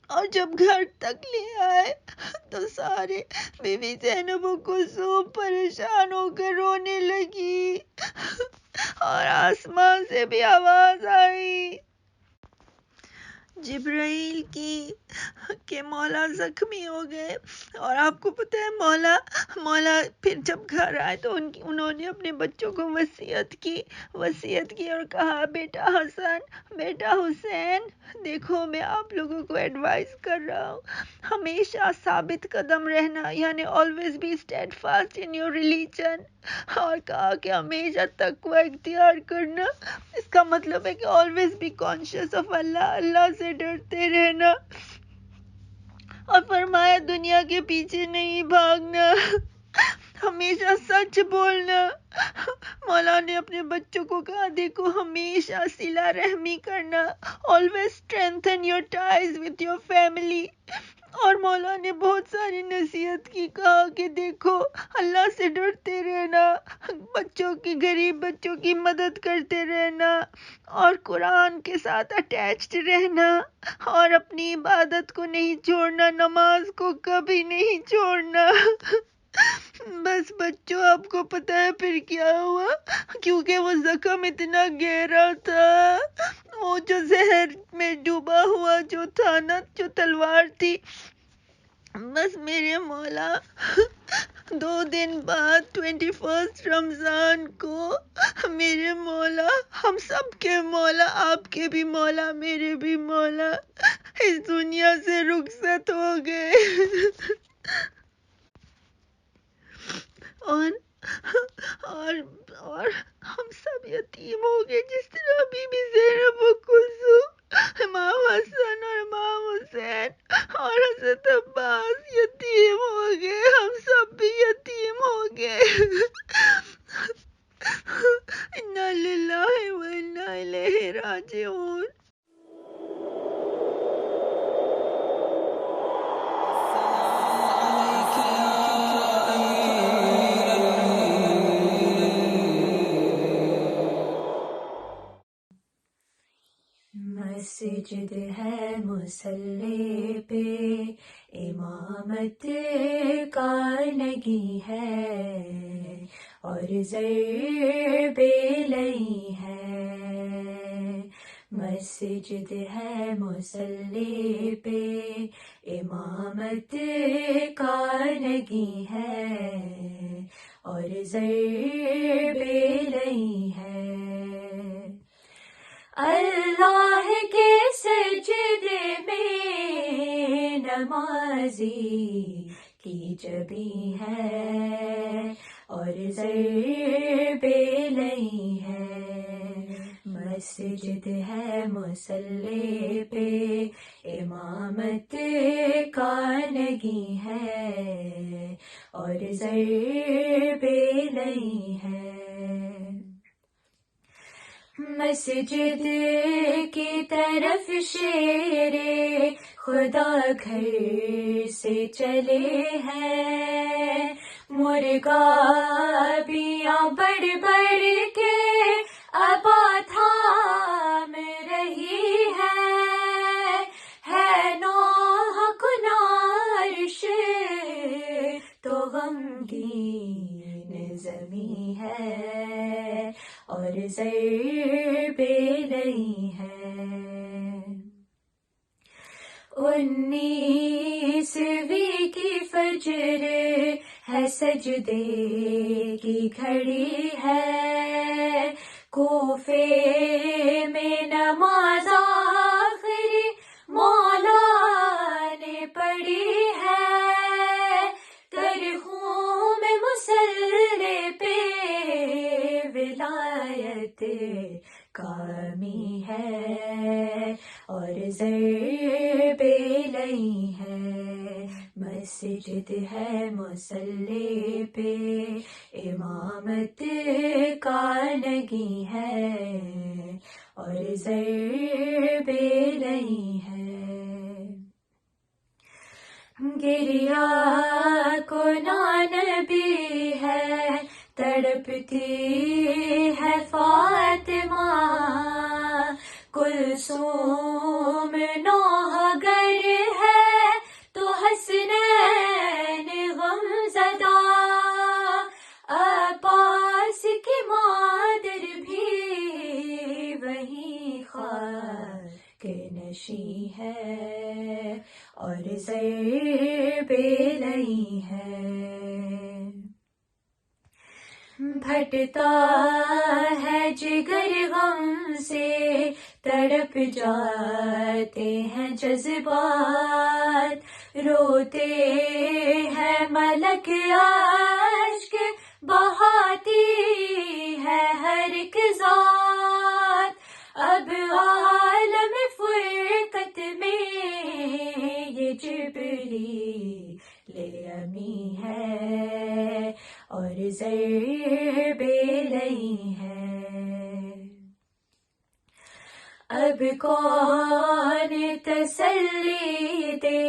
اور جب گھر تک لے آئے تو سارے بی بی زینب و کلثوم پریشان ہو کر رونے لگی، اور آسمان سے بھی آواز آئی جبرائیل کی کہ مولا زخمی ہو گئے، اور آپ کو پتہ ہے مولا پھر جب گھر آئے تو انہوں نے اپنے بچوں کو وصیت کی اور کہا بیٹا حسن، بیٹا حسین، دیکھو میں آپ لوگوں کو ایڈوائز کر رہا ہوں، ہمیشہ ثابت قدم رہنا، یعنی always be steadfast in your religion، اور کہا کہ ہمیشہ تقوی اختیار کرنا، اس کا مطلب ہے کہ always be conscious of اللہ سے ڈرتے رہنا، اور فرمایا دنیا کے پیچھے نہیں بھاگنا، ہمیشہ سچ بولنا۔ مولا نے اپنے بچوں کو کہا دیکھو ہمیشہ صلہ رحمی کرنا، always strengthen your ties with your family، اور مولا نے بہت ساری نصیحت کی، کہا کہ دیکھو اللہ سے ڈرتے رہنا، غریب بچوں کی مدد کرتے رہنا، اور قرآن کے ساتھ اٹیچڈ رہنا، اور اپنی عبادت کو نہیں چھوڑنا، نماز کو کبھی نہیں چھوڑنا۔ بس بچوں آپ کو پتہ ہے پھر کیا ہوا، کیونکہ وہ زخم اتنا گہرا تھا، وہ جو زہر میں ڈوبا ہوا جو تھا نا، جو تلوار تھی، بس میرے مولا 2 دن بعد 21 رمضان کو میرے مولا، ہم سب کے مولا، آپ کے بھی مولا، میرے بھی مولا، اس دنیا سے رخصت ہو گئے، اور ہم سب یتیم ہو گئے، جس طرح بی بی زینب و کلثوم، امام حسن اور امام حسین اور حضرت عباس یتیم ہو گئے، ہم سب بھی یتیم ہو گئے۔ انا للہ و انا الیہ راجعون۔ مسجد ہے مصلی پہ امامت کا نگی ہے، اور ضرب لئی ہے، مسجد ہے مصلی پہ امامت کا نگی ہے، اور ضرب لئی ہے، اللہ کے سجدے میں نمازی کی جبی ہے، اور ضرب لئی ہے، مسجد ہے مصلی پہ امامت کا نگی ہے، اور ضرب لئی ہے، مسجد کی طرف شیر خدا گھر سے چلے ہیں، مرغا بیاں بڑھ بڑھ کے ابا تھام رہی ہے نوح کنارش تو غمگین زمیں ہے، اور ضرب لئی ہے، 19ویں کی فجر ہے، سجدے کی گھڑی ہے، کوفے میں نماز آخری مولا نے پڑھی ہے، ترحم مصلی پہ ولایت کامی ہے، اور ضرب لئی ہے، مسجد ہے مصلی پہ امامت کا نگی ہے، اور ضرب لئی ہے، گریا کنا نبی ہے، تڑپتی ہے فاطمہ، کلثوم نوح گر ہے تو حسنین غم زدہ، عباس کی مادر بھی وہی خاک نشیں ہے اور ضرب لئی ہے، پھٹتا ہے جگر غم سے، تڑپ جاتے ہیں جذبات، روتے ہیں ملک اشک، بہاتی ہے ہر ایک ذات، اب عالم فرقت میں یہ جبریل امی ہے اور ضرب لئی ہے، اب کون تسلی دے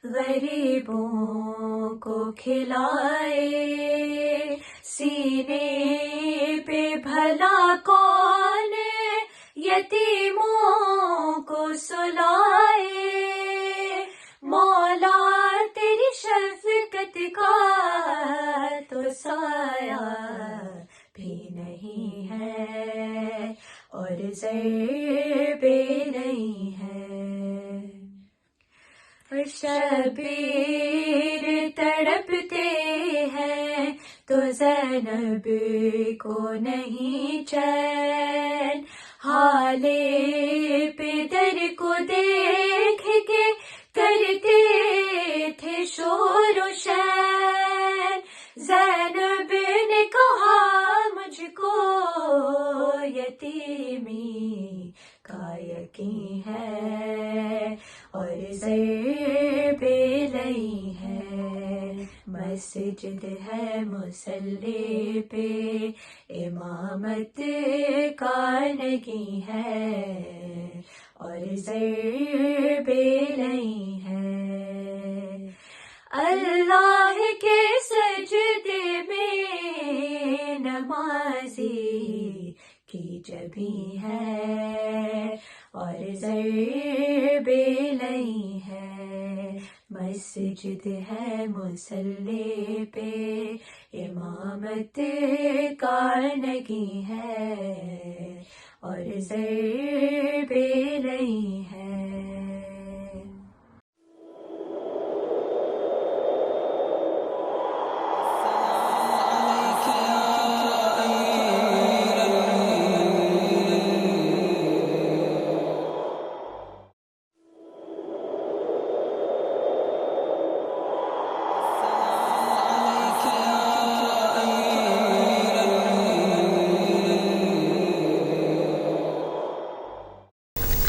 غریبوں کو کھلائے، سینے پہ بھلا کون یتیموں کو سلائے، مولا تیری شفقت کا تو سایہ بھی نہیں ہے اور ضرب نہیں ہے، اور شبیر تڑپتے ہیں تو زینب کو نہیں چین، حال پدر کو دیکھ کے کرتے تھے شور و شین، زینب نے کہا مجھ کو یتیمی کا یقین ہے اور ضرب لئی ہے، مسجد ہے مصلی پہ امامت کا نگی ہے اور ضرب لئی ہے، اللہ کے سجدے میں نمازی کی جبیں ہے اور ضرب لئی ہے، مسجد ہے مصلی پہ امامت کا نگی ہے اور ضرب لئی ہے۔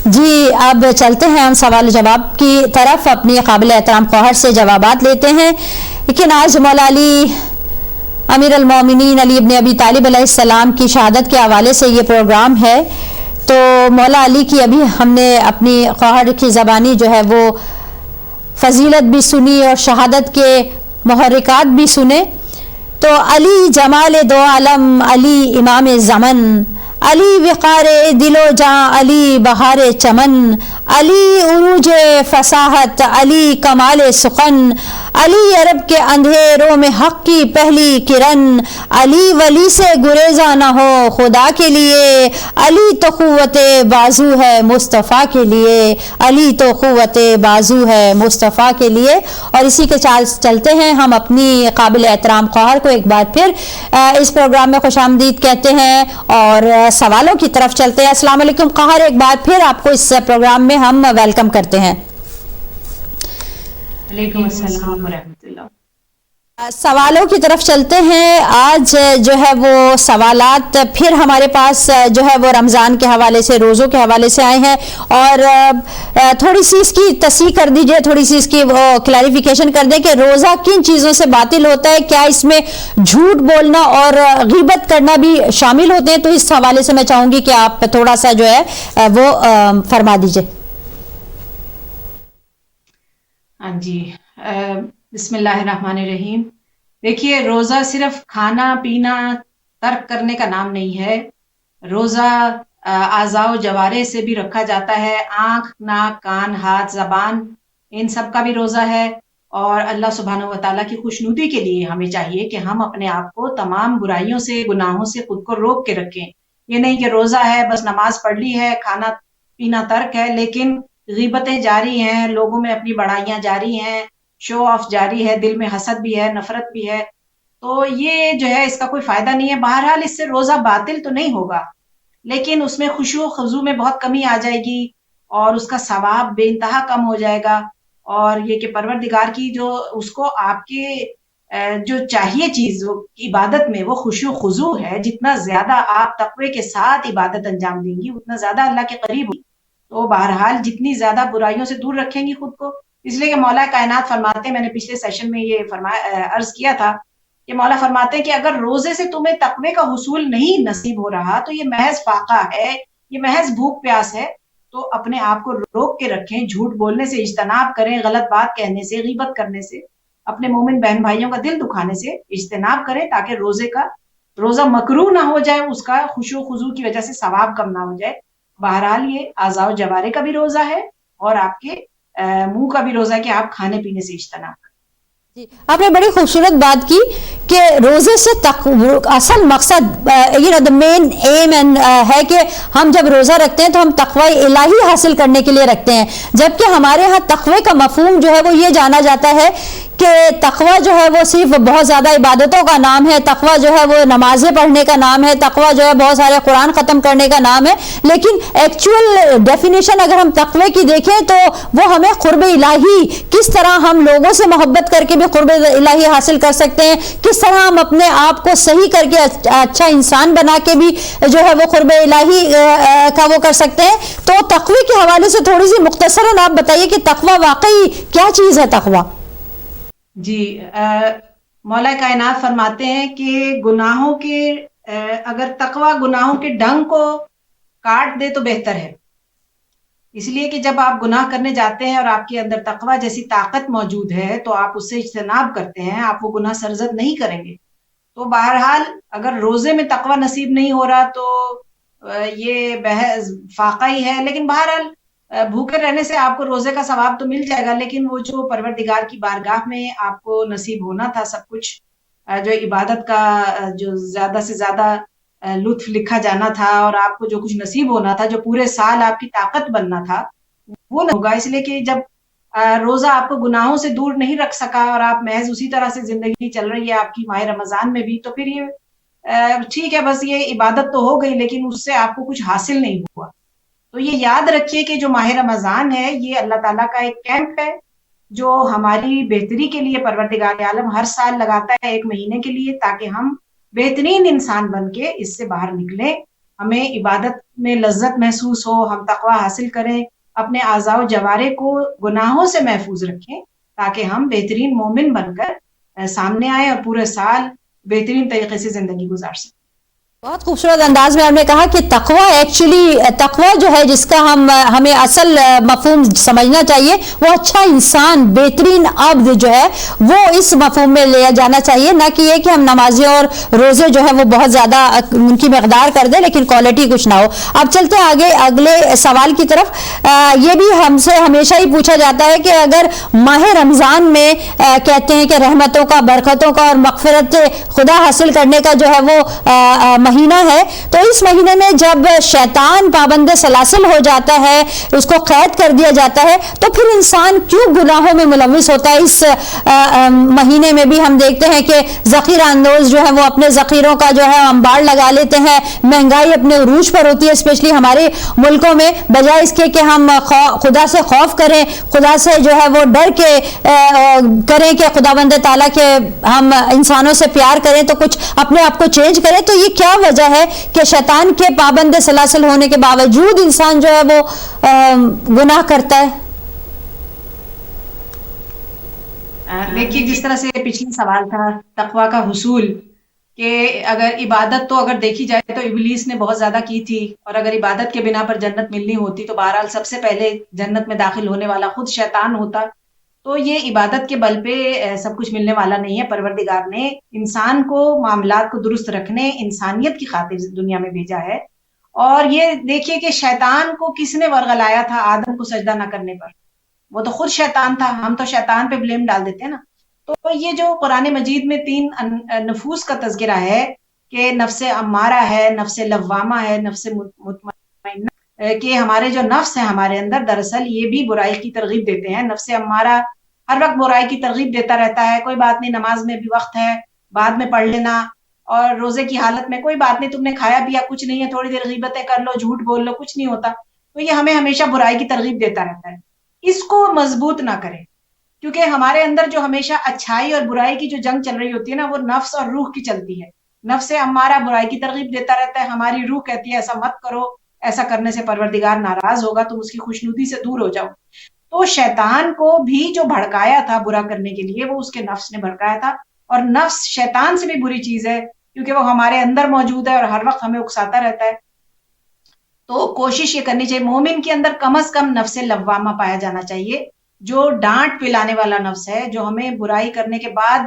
جی اب چلتے ہیں ہم سوال و جواب کی طرف، اپنی قابل احترام خواہر سے جوابات لیتے ہیں، لیکن آج مولا علی امیر المومنین علی ابن ابی طالب علیہ السلام کی شہادت کے حوالے سے یہ پروگرام ہے، تو مولا علی کی ابھی ہم نے اپنی خواہر کی زبانی جو ہے وہ فضیلت بھی سنی اور شہادت کے محرکات بھی سنے، تو علی جمال دو عالم، علی امام زمن، علی وقار دل و جاں، علی بہار چمن، علی عروج فصاحت، علی کمال سخن، علی عرب کے اندھیروں میں حق کی پہلی کرن، علی ولی سے گریزاں نہ ہو خدا کے لیے، علی تو قوت بازو ہے مصطفیٰ کے لیے، علی تو قوت بازو ہے مصطفیٰ کے لیے۔ اور اسی کے چلتے ہیں ہم اپنی قابل احترام خواہر کو ایک بار پھر اس پروگرام میں خوش آمدید کہتے ہیں اور سوالوں کی طرف چلتے ہیں۔ السلام علیکم خواہر، ایک بار پھر آپ کو اس پروگرام میں ہم ویلکم کرتے ہیں۔ وعلیکم السلام ورحمۃ اللہ۔ سوالوں کی طرف چلتے ہیں۔ آج جو ہے وہ سوالات پھر ہمارے پاس جو ہے وہ رمضان کے حوالے سے، روزوں کے حوالے سے آئے ہیں، اور تھوڑی سی اس کی تصحیح کر دیجئے، تھوڑی سی اس کی کلیریفیکیشن کر دیں کہ روزہ کن چیزوں سے باطل ہوتا ہے، کیا اس میں جھوٹ بولنا اور غیبت کرنا بھی شامل ہوتے ہیں؟ تو اس حوالے سے میں چاہوں گی کہ آپ تھوڑا سا جو ہے وہ فرما دیجئے۔ ہاں جی، بسم اللہ الرحمن الرحیم۔ دیکھیے، روزہ صرف کھانا پینا ترک کرنے کا نام نہیں ہے، روزہ اعضاء و جوارح سے بھی رکھا جاتا ہے، آنکھ، ناک، کان، ہاتھ، زبان، ان سب کا بھی روزہ ہے، اور اللہ سبحانہ و تعالیٰ کی خوشنودی کے لیے ہمیں چاہیے کہ ہم اپنے آپ کو تمام برائیوں سے، گناہوں سے خود کو روک کے رکھیں۔ یہ نہیں کہ روزہ ہے بس نماز پڑھ لی ہے، کھانا پینا ترک ہے، لیکن غیبتیں جاری ہیں، لوگوں میں اپنی بڑائیاں جاری ہیں، شو آف جاری ہے، دل میں حسد بھی ہے، نفرت بھی ہے، تو یہ جو ہے اس کا کوئی فائدہ نہیں ہے۔ بہرحال اس سے روزہ باطل تو نہیں ہوگا، لیکن اس میں خشوع و خضوع میں بہت کمی آ جائے گی اور اس کا ثواب بے انتہا کم ہو جائے گا، اور یہ کہ پروردگار کی جو اس کو آپ کے جو چاہیے چیز عبادت میں وہ خشوع و خضوع ہے، جتنا زیادہ آپ تقوی کے ساتھ عبادت انجام دیں گی اتنا زیادہ اللہ کے قریب ہوگی۔ تو بہرحال جتنی زیادہ برائیوں سے دور رکھیں گی خود کو، اس لیے کہ مولا کائنات فرماتے ہیں، میں نے پچھلے سیشن میں یہ عرض کیا تھا کہ مولا فرماتے ہیں کہ اگر روزے سے تمہیں تقوی کا حصول نہیں نصیب ہو رہا تو یہ محض فاقہ ہے، یہ محض بھوک پیاس ہے، تو اپنے آپ کو روک کے رکھیں، جھوٹ بولنے سے اجتناب کریں، غلط بات کہنے سے، غیبت کرنے سے، اپنے مومن بہن بھائیوں کا دل دکھانے سے اجتناب کریں، تاکہ روزہ مکروہ نہ ہو جائے، اس کا خشوع و خضوع کی وجہ سے ثواب کم نہ ہو جائے۔ بہرحال یہ اعضاء و جوارح کا بھی روزہ ہے اور آپ کے منہ کا بھی روزہ ہے کہ آپ کھانے پینے سے اجتناب کریں۔ جی، آپ نے بڑی خوبصورت بات کی کہ روزے سے اصل مقصد دا مین ایم ہے کہ ہم جب روزہ رکھتے ہیں تو ہم تقوی الہی حاصل کرنے کے لیے رکھتے ہیں، جبکہ ہمارے ہاں تقوی کا مفہوم جو ہے وہ یہ جانا جاتا ہے کہ تقوی جو ہے وہ صرف بہت زیادہ عبادتوں کا نام ہے، تقوی جو ہے وہ نمازیں پڑھنے کا نام ہے، تقوی جو ہے بہت سارے قرآن ختم کرنے کا نام ہے، لیکن ایکچوئل ڈیفینیشن اگر ہم تقوی کی دیکھیں تو وہ ہمیں قرب الہی، کس طرح ہم لوگوں سے محبت کر کے بھی قرب الہی حاصل کر سکتے ہیں، کس طرح ہم اپنے آپ کو صحیح کر کے اچھا انسان بنا کے بھی جو ہے وہ قرب الہی کا وہ کر سکتے ہیں۔ تو تقوی کے حوالے سے تھوڑی سی مختصراً آپ بتائیے کہ تقوی واقعی کیا چیز ہے تقوی؟ جی، مولا کائنات فرماتے ہیں کہ گناہوں کے اگر تقوی گناہوں کے ڈنگ کو کاٹ دے تو بہتر ہے، اس لیے کہ جب آپ گناہ کرنے جاتے ہیں اور آپ کے اندر تقوی جیسی طاقت موجود ہے تو آپ اس سے اجتناب کرتے ہیں، آپ وہ گناہ سرزد نہیں کریں گے۔ تو بہرحال اگر روزے میں تقوی نصیب نہیں ہو رہا تو یہ بحث فاقہ ہی ہے، لیکن بہرحال بھوکے رہنے سے آپ کو روزے کا ثواب تو مل جائے گا، لیکن وہ جو پروردگار کی بارگاہ میں آپ کو نصیب ہونا تھا سب کچھ، جو عبادت کا جو زیادہ سے زیادہ لطف لکھا جانا تھا اور آپ کو جو کچھ نصیب ہونا تھا، جو پورے سال آپ کی طاقت بننا تھا، وہ نہ ہوگا۔ اس لیے کہ جب روزہ آپ کو گناہوں سے دور نہیں رکھ سکا اور آپ محض اسی طرح سے زندگی چل رہی ہے آپ کی ماہ رمضان میں بھی، تو پھر یہ ٹھیک ہے، بس یہ عبادت تو ہو گئی لیکن اس سے آپ کو کچھ حاصل نہیں ہوا۔ تو یہ یاد رکھیے کہ جو ماہ رمضان ہے یہ اللہ تعالیٰ کا ایک کیمپ ہے جو ہماری بہتری کے لیے پروردگار عالم ہر سال لگاتا ہے، ایک مہینے کے لیے، تاکہ ہم بہترین انسان بن کے اس سے باہر نکلیں، ہمیں عبادت میں لذت محسوس ہو، ہم تقوی حاصل کریں، اپنے اعضاء و جوارح کو گناہوں سے محفوظ رکھیں، تاکہ ہم بہترین مومن بن کر سامنے آئیں اور پورے سال بہترین طریقے سے زندگی گزار سکیں۔ بہت خوبصورت انداز میں آپ نے کہا کہ تقوی جو ہے جس کا ہمیں اصل مفہوم سمجھنا چاہیے وہ اچھا انسان، بہترین عبد جو ہے وہ اس مفہوم میں لیا جانا چاہیے، نہ کہ یہ کہ ہم نمازیں اور روزے جو ہے وہ بہت زیادہ ان کی مقدار کر دیں لیکن کوالٹی کچھ نہ ہو۔ اب چلتے ہیں آگے اگلے سوال کی طرف۔ یہ بھی ہم سے ہمیشہ ہی پوچھا جاتا ہے کہ اگر ماہ رمضان میں کہتے ہیں کہ رحمتوں کا، برکتوں کا اور مغفرت خدا حاصل کرنے کا جو ہے وہ مہینہ ہے، تو اس مہینے میں جب شیطان پابند سلاسل ہو جاتا ہے، اس کو قید کر دیا جاتا ہے، تو پھر انسان کیوں گناہوں میں ملوث ہوتا ہے؟ اس مہینے میں بھی ہم دیکھتے ہیں کہ ذخیرہ اندوز جو ہے وہ اپنے ذخیروں کا جو ہے انبار لگا لیتے ہیں، مہنگائی اپنے عروج پر ہوتی ہے، اسپیشلی ہمارے ملکوں میں، بجائے اس کے کہ ہم خدا سے خوف کریں، خدا سے جو ہے وہ ڈر کے کریں کہ خداوند تعالیٰ کے ہم انسانوں سے پیار کریں تو کچھ اپنے آپ کو چینج کریں، تو یہ کیا وجہ ہے کہ شیطان کے پابند سلاسل ہونے کے باوجود انسان جو ہے وہ گناہ کرتا ہے؟ دیکھیے، جس طرح سے پچھلا سوال تھا تقوی کا حصول، کہ اگر عبادت تو اگر دیکھی جائے تو ابلیس نے بہت زیادہ کی تھی، اور اگر عبادت کے بنا پر جنت ملنی ہوتی تو بہرحال سب سے پہلے جنت میں داخل ہونے والا خود شیطان ہوتا۔ تو یہ عبادت کے بل پہ سب کچھ ملنے والا نہیں ہے۔ پروردگار نے انسان کو معاملات کو درست رکھنے، انسانیت کی خاطر دنیا میں بھیجا ہے۔ اور یہ دیکھیے کہ شیطان کو کس نے ورغلایا تھا آدم کو سجدہ نہ کرنے پر؟ وہ تو خود شیطان تھا۔ ہم تو شیطان پہ بلیم ڈال دیتے ہیں نا۔ تو یہ جو قرآن مجید میں 3 نفوس کا تذکرہ ہے کہ نفس امارہ ہے، نفس لوامہ ہے، نفس مطمئنہ، کہ ہمارے جو نفس ہیں ہمارے اندر دراصل یہ بھی برائی کی ترغیب دیتے ہیں. نفس امارہ ہر وقت برائی کی ترغیب دیتا رہتا ہے. کوئی بات نہیں، نماز میں بھی وقت ہے، بعد میں پڑھ لینا، اور روزے کی حالت میں کوئی بات نہیں، تم نے کھایا پیا کچھ نہیں ہے، تھوڑی دیر غیبتیں کر لو، جھوٹ بول لو، کچھ نہیں ہوتا. تو یہ ہمیں ہمیشہ برائی کی ترغیب دیتا رہتا ہے. اس کو مضبوط نہ کریں، کیونکہ ہمارے اندر جو ہمیشہ اچھائی اور برائی کی جو جنگ چل رہی ہوتی ہے نا، وہ نفس اور روح کی چلتی ہے. نفس امارہ برائی کی ترغیب دیتا رہتا ہے، ہماری روح کہتی ہے ایسا مت کرو، ایسا کرنے سے پروردگار ناراض ہوگا، تم اس کی خوشنودی سے دور ہو جاؤ. تو شیطان کو بھی جو بھڑکایا تھا برا کرنے کے لیے، وہ اس کے نفس نے بھڑکایا تھا. اور نفس شیطان سے بھی بری چیز ہے، کیونکہ وہ ہمارے اندر موجود ہے اور ہر وقت ہمیں اکساتا رہتا ہے. تو کوشش یہ کرنی چاہیے، مومن کے اندر کم از کم نفس لوامہ پایا جانا چاہیے، جو ڈانٹ پلانے والا نفس ہے، جو ہمیں برائی کرنے کے بعد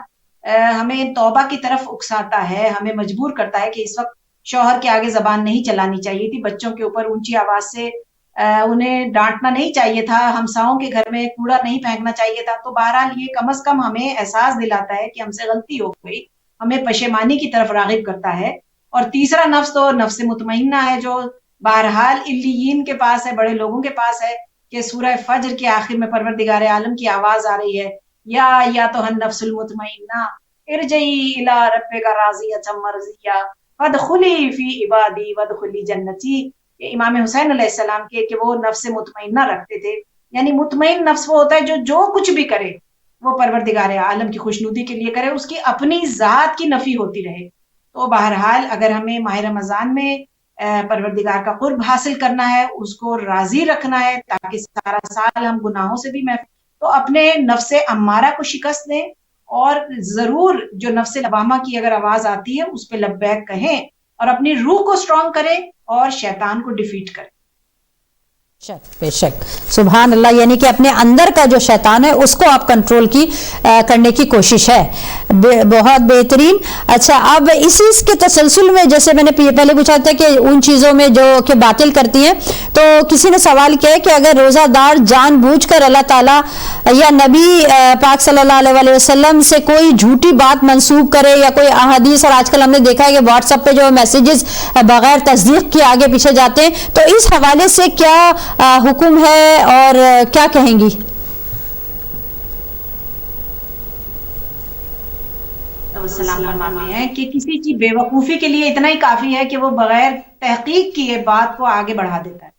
ہمیں توبہ کی طرف اکساتا ہے، ہمیں مجبور کرتا ہے کہ اس وقت شوہر کے آگے زبان نہیں چلانی چاہیے تھی، بچوں کے اوپر اونچی آواز سے انہیں ڈانٹنا نہیں چاہیے تھا، ہمساؤں کے گھر میں کوڑا نہیں پھینکنا چاہیے تھا. تو بہرحال یہ کم از کم ہمیں احساس دلاتا ہے کہ ہم سے غلطی ہو گئی، ہمیں پشیمانی کی طرف راغب کرتا ہے. اور تیسرا نفس تو نفس مطمئنہ ہے، جو بہرحال علیین کے پاس ہے، بڑے لوگوں کے پاس ہے، کہ سورہ فجر کے آخر میں پروردگار عالم کی آواز آ رہی ہے، یا تو النفس المطمئنہ ارجعی الی ربک راضیۃ مرضیہ فادخلی فی عبادی وادخلی جنتی. امام حسین علیہ السلام کے کہ وہ نفس مطمئنہ رکھتے تھے. یعنی مطمئن نفس وہ ہوتا ہے جو کچھ بھی کرے وہ پروردگار عالم کی خوشنودی کے لیے کرے، اس کی اپنی ذات کی نفی ہوتی رہے. تو بہرحال اگر ہمیں ماہ رمضان میں پروردگار کا قرب حاصل کرنا ہے، اس کو راضی رکھنا ہے، تاکہ سارا سال ہم گناہوں سے بھی محفوظ، تو اپنے نفس امارہ کو شکست دیں، اور ضرور جو نفس لوامہ کی اگر آواز آتی ہے اس پہ لبیک کہیں، اور اپنی روح کو سٹرونگ کریں اور شیطان کو ڈیفیٹ کریں. بے شک سبحان اللہ، یعنی کہ اپنے اندر کا جو شیطان ہے اس کو آپ کنٹرول کرنے کی کوشش ہے. بہت بہترین. اچھا، اب اسی کے تسلسل میں جیسے میں نے پہلے پوچھا تھا کہ ان چیزوں میں جو کہ باطل کرتی ہیں، تو کسی نے سوال کیا ہے کہ اگر روزہ دار جان بوجھ کر اللہ تعالیٰ یا نبی پاک صلی اللہ علیہ وسلم سے کوئی جھوٹی بات منسوب کرے یا کوئی احادیث، اور آج کل ہم نے دیکھا ہے کہ واٹس ایپ پہ جو میسیجز بغیر تصدیق کے آگے پیچھے جاتے ہیں، تو اس حوالے سے کیا حکم ہے اور کیا کہیں گی؟ سلام فرماتے ہیں کہ کسی کی بے وقوفی کے لیے اتنا ہی کافی ہے کہ وہ بغیر تحقیق کیے بات کو آگے بڑھا دیتا ہے.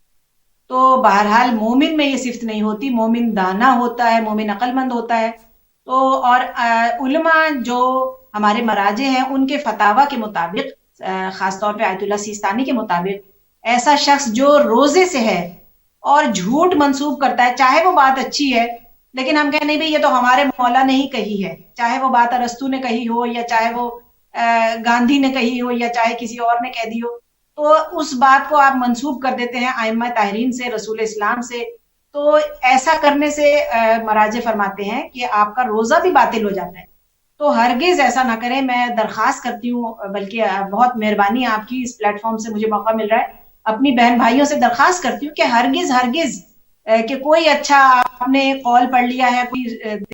تو بہرحال مومن میں یہ صفت نہیں ہوتی، مومن دانا ہوتا ہے، مومن عقل مند ہوتا ہے. تو اور علماء جو ہمارے مراجع ہیں ان کے فتاوی کے مطابق، خاص طور پہ آیت اللہ سیستانی کے مطابق، ایسا شخص جو روزے سے ہے اور جھوٹ منسوب کرتا ہے، چاہے وہ بات اچھی ہے، لیکن ہم کہیں نہیں بھئی یہ تو ہمارے مولا نے ہی کہی ہے، چاہے وہ بات ارسطو نے کہی ہو، یا چاہے وہ گاندھی نے کہی ہو، یا چاہے کسی اور نے کہہ دی ہو، تو اس بات کو آپ منسوب کر دیتے ہیں ائمہ طاہرین سے، رسول اسلام سے. تو ایسا کرنے سے مراجع فرماتے ہیں کہ آپ کا روزہ بھی باطل ہو جاتا ہے. تو ہرگز ایسا نہ کریں. میں درخواست کرتی ہوں، بلکہ بہت مہربانی آپ کی، اس پلیٹ فارم سے مجھے موقع مل رہا ہے، اپنی بہن بھائیوں سے درخواست کرتی ہوں کہ ہرگز کہ کوئی اچھا آپ نے قول پڑھ لیا ہے، کوئی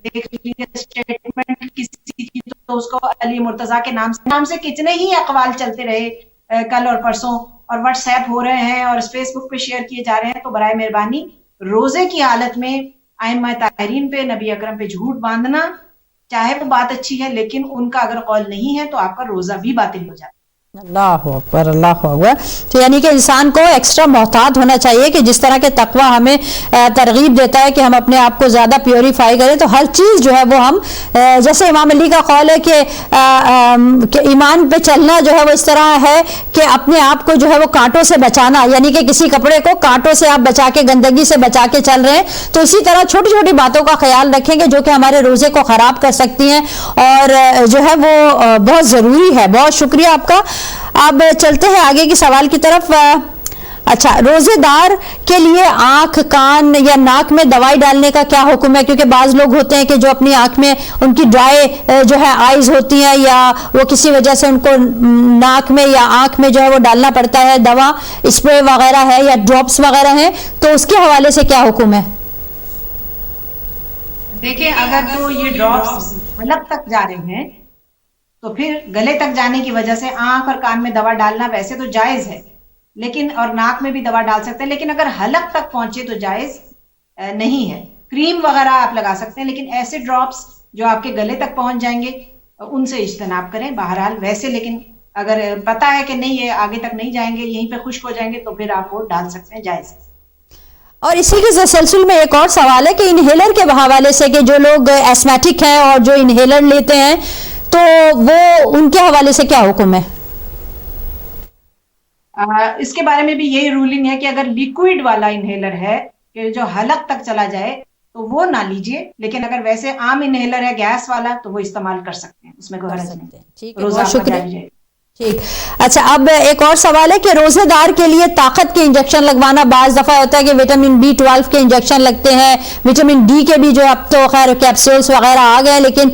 دیکھ لیا اسٹیٹمنٹ کسی کی، تو اس کو علی مرتضیٰ کے نام سے کتنے ہی اقوال چلتے رہے کل اور پرسوں، اور واٹس ایپ ہو رہے ہیں اور فیس بک پہ شیئر کیے جا رہے ہیں. تو برائے مہربانی روزے کی حالت میں ائمہ طاہرین پہ، نبی اکرم پہ جھوٹ باندھنا، چاہے وہ بات اچھی ہے لیکن ان کا اگر قول نہیں ہے تو آپ کا روزہ بھی باطل ہو جاتا ہے. اللہ اکبر، اللہ اکبر. تو یعنی کہ انسان کو ایکسٹرا محتاط ہونا چاہیے کہ جس طرح کے تقوی ہمیں ترغیب دیتا ہے کہ ہم اپنے آپ کو زیادہ پیوریفائی کریں، تو ہر چیز جو ہے وہ ہم، جیسے امام علی کا قول ہے کہ ایمان پہ چلنا جو ہے وہ اس طرح ہے کہ اپنے آپ کو جو ہے وہ کانٹوں سے بچانا، یعنی کہ کسی کپڑے کو کانٹوں سے آپ بچا کے، گندگی سے بچا کے چل رہے ہیں. تو اسی طرح چھوٹی چھوٹی باتوں کا خیال رکھیں گے جو کہ ہمارے روزے کو خراب کر سکتی ہیں، اور جو ہے وہ بہت ضروری ہے. بہت شکریہ آپ کا. اب چلتے ہیں آگے کی سوال کی طرف. اچھا، روزے دار کے لیے آنکھ، کان یا ناک میں دوائی ڈالنے کا کیا حکم ہے؟ کیونکہ بعض لوگ ہوتے ہیں کہ جو اپنی آنکھ میں ان کی ڈرائی جو ہے آئیز ہوتی ہیں، یا وہ کسی وجہ سے ان کو ناک میں یا آنکھ میں جو ہے وہ ڈالنا پڑتا ہے دوا، اسپرے وغیرہ ہے یا ڈراپس وغیرہ ہیں، تو اس کے حوالے سے کیا حکم ہے؟ دیکھیں، اگر تو یہ ڈراپس حلق تک جا رہے ہیں تو پھر گلے تک جانے کی وجہ سے آنکھ اور کان میں دوا ڈالنا ویسے تو جائز ہے، لیکن اور ناک میں بھی دوا ڈال سکتے ہیں، لیکن اگر حلق تک پہنچے تو جائز نہیں ہے. کریم وغیرہ آپ لگا سکتے ہیں، لیکن ایسے ڈراپس جو آپ کے گلے تک پہنچ جائیں گے ان سے اجتناب کریں بہرحال. ویسے لیکن اگر پتا ہے کہ نہیں یہ آگے تک نہیں جائیں گے، یہیں پہ خشک ہو جائیں گے، تو پھر آپ وہ ڈال سکتے ہیں، جائز. اور اسی کے تسلسل میں ایک اور سوال ہے کہ انہیلر کے حوالے سے کہ جو لوگ ایسمیٹک ہیں اور جو انہیلر لیتے ہیں تو وہ ان کے حوالے سے کیا حکم ہے؟ اس کے بارے میں بھی یہی رولنگ ہے کہ اگر لیکوئڈ والا انہیلر ہے کہ جو حلق تک چلا جائے تو وہ نہ لیجئے، لیکن اگر ویسے عام انہیلر ہے گیس والا تو وہ استعمال کر سکتے ہیں، اس میں کوئی حرج نہیں. روزہ شکریہ. ٹھیک. اچھا، اب ایک اور سوال ہے کہ روزے دار کے لیے طاقت کے انجیکشن لگوانا، بعض دفعہ ہوتا ہے کہ وٹامن B12 کے انجیکشن لگتے ہیں، وٹامن ڈی کے بھی جو اب تو خیر کیپسولز وغیرہ آ گئے، لیکن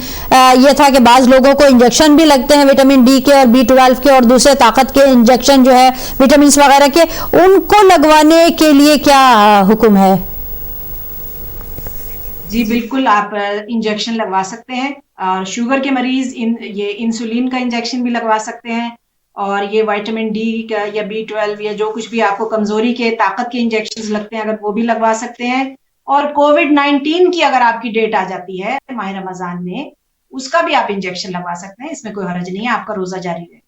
یہ تھا کہ بعض لوگوں کو انجیکشن بھی لگتے ہیں وٹامن ڈی کے اور B12 کے اور دوسرے طاقت کے انجیکشن جو ہے وٹامنس وغیرہ کے، ان کو لگوانے کے لیے کیا حکم ہے؟ جی بالکل، آپ انجیکشن لگوا سکتے ہیں، اور شوگر کے مریض یہ انسولین کا انجیکشن بھی لگوا سکتے ہیں، اور یہ وائٹامن ڈی کا یا B12 یا جو کچھ بھی آپ کو کمزوری کے طاقت کے انجیکشن لگتے ہیں اگر وہ بھی لگوا سکتے ہیں. اور کووڈ-19 کی اگر آپ کی ڈیٹ آ جاتی ہے ماہ رمضان میں، اس کا بھی آپ انجیکشن لگوا سکتے ہیں، اس میں کوئی حرج نہیں ہے، آپ کا روزہ جاری رہے.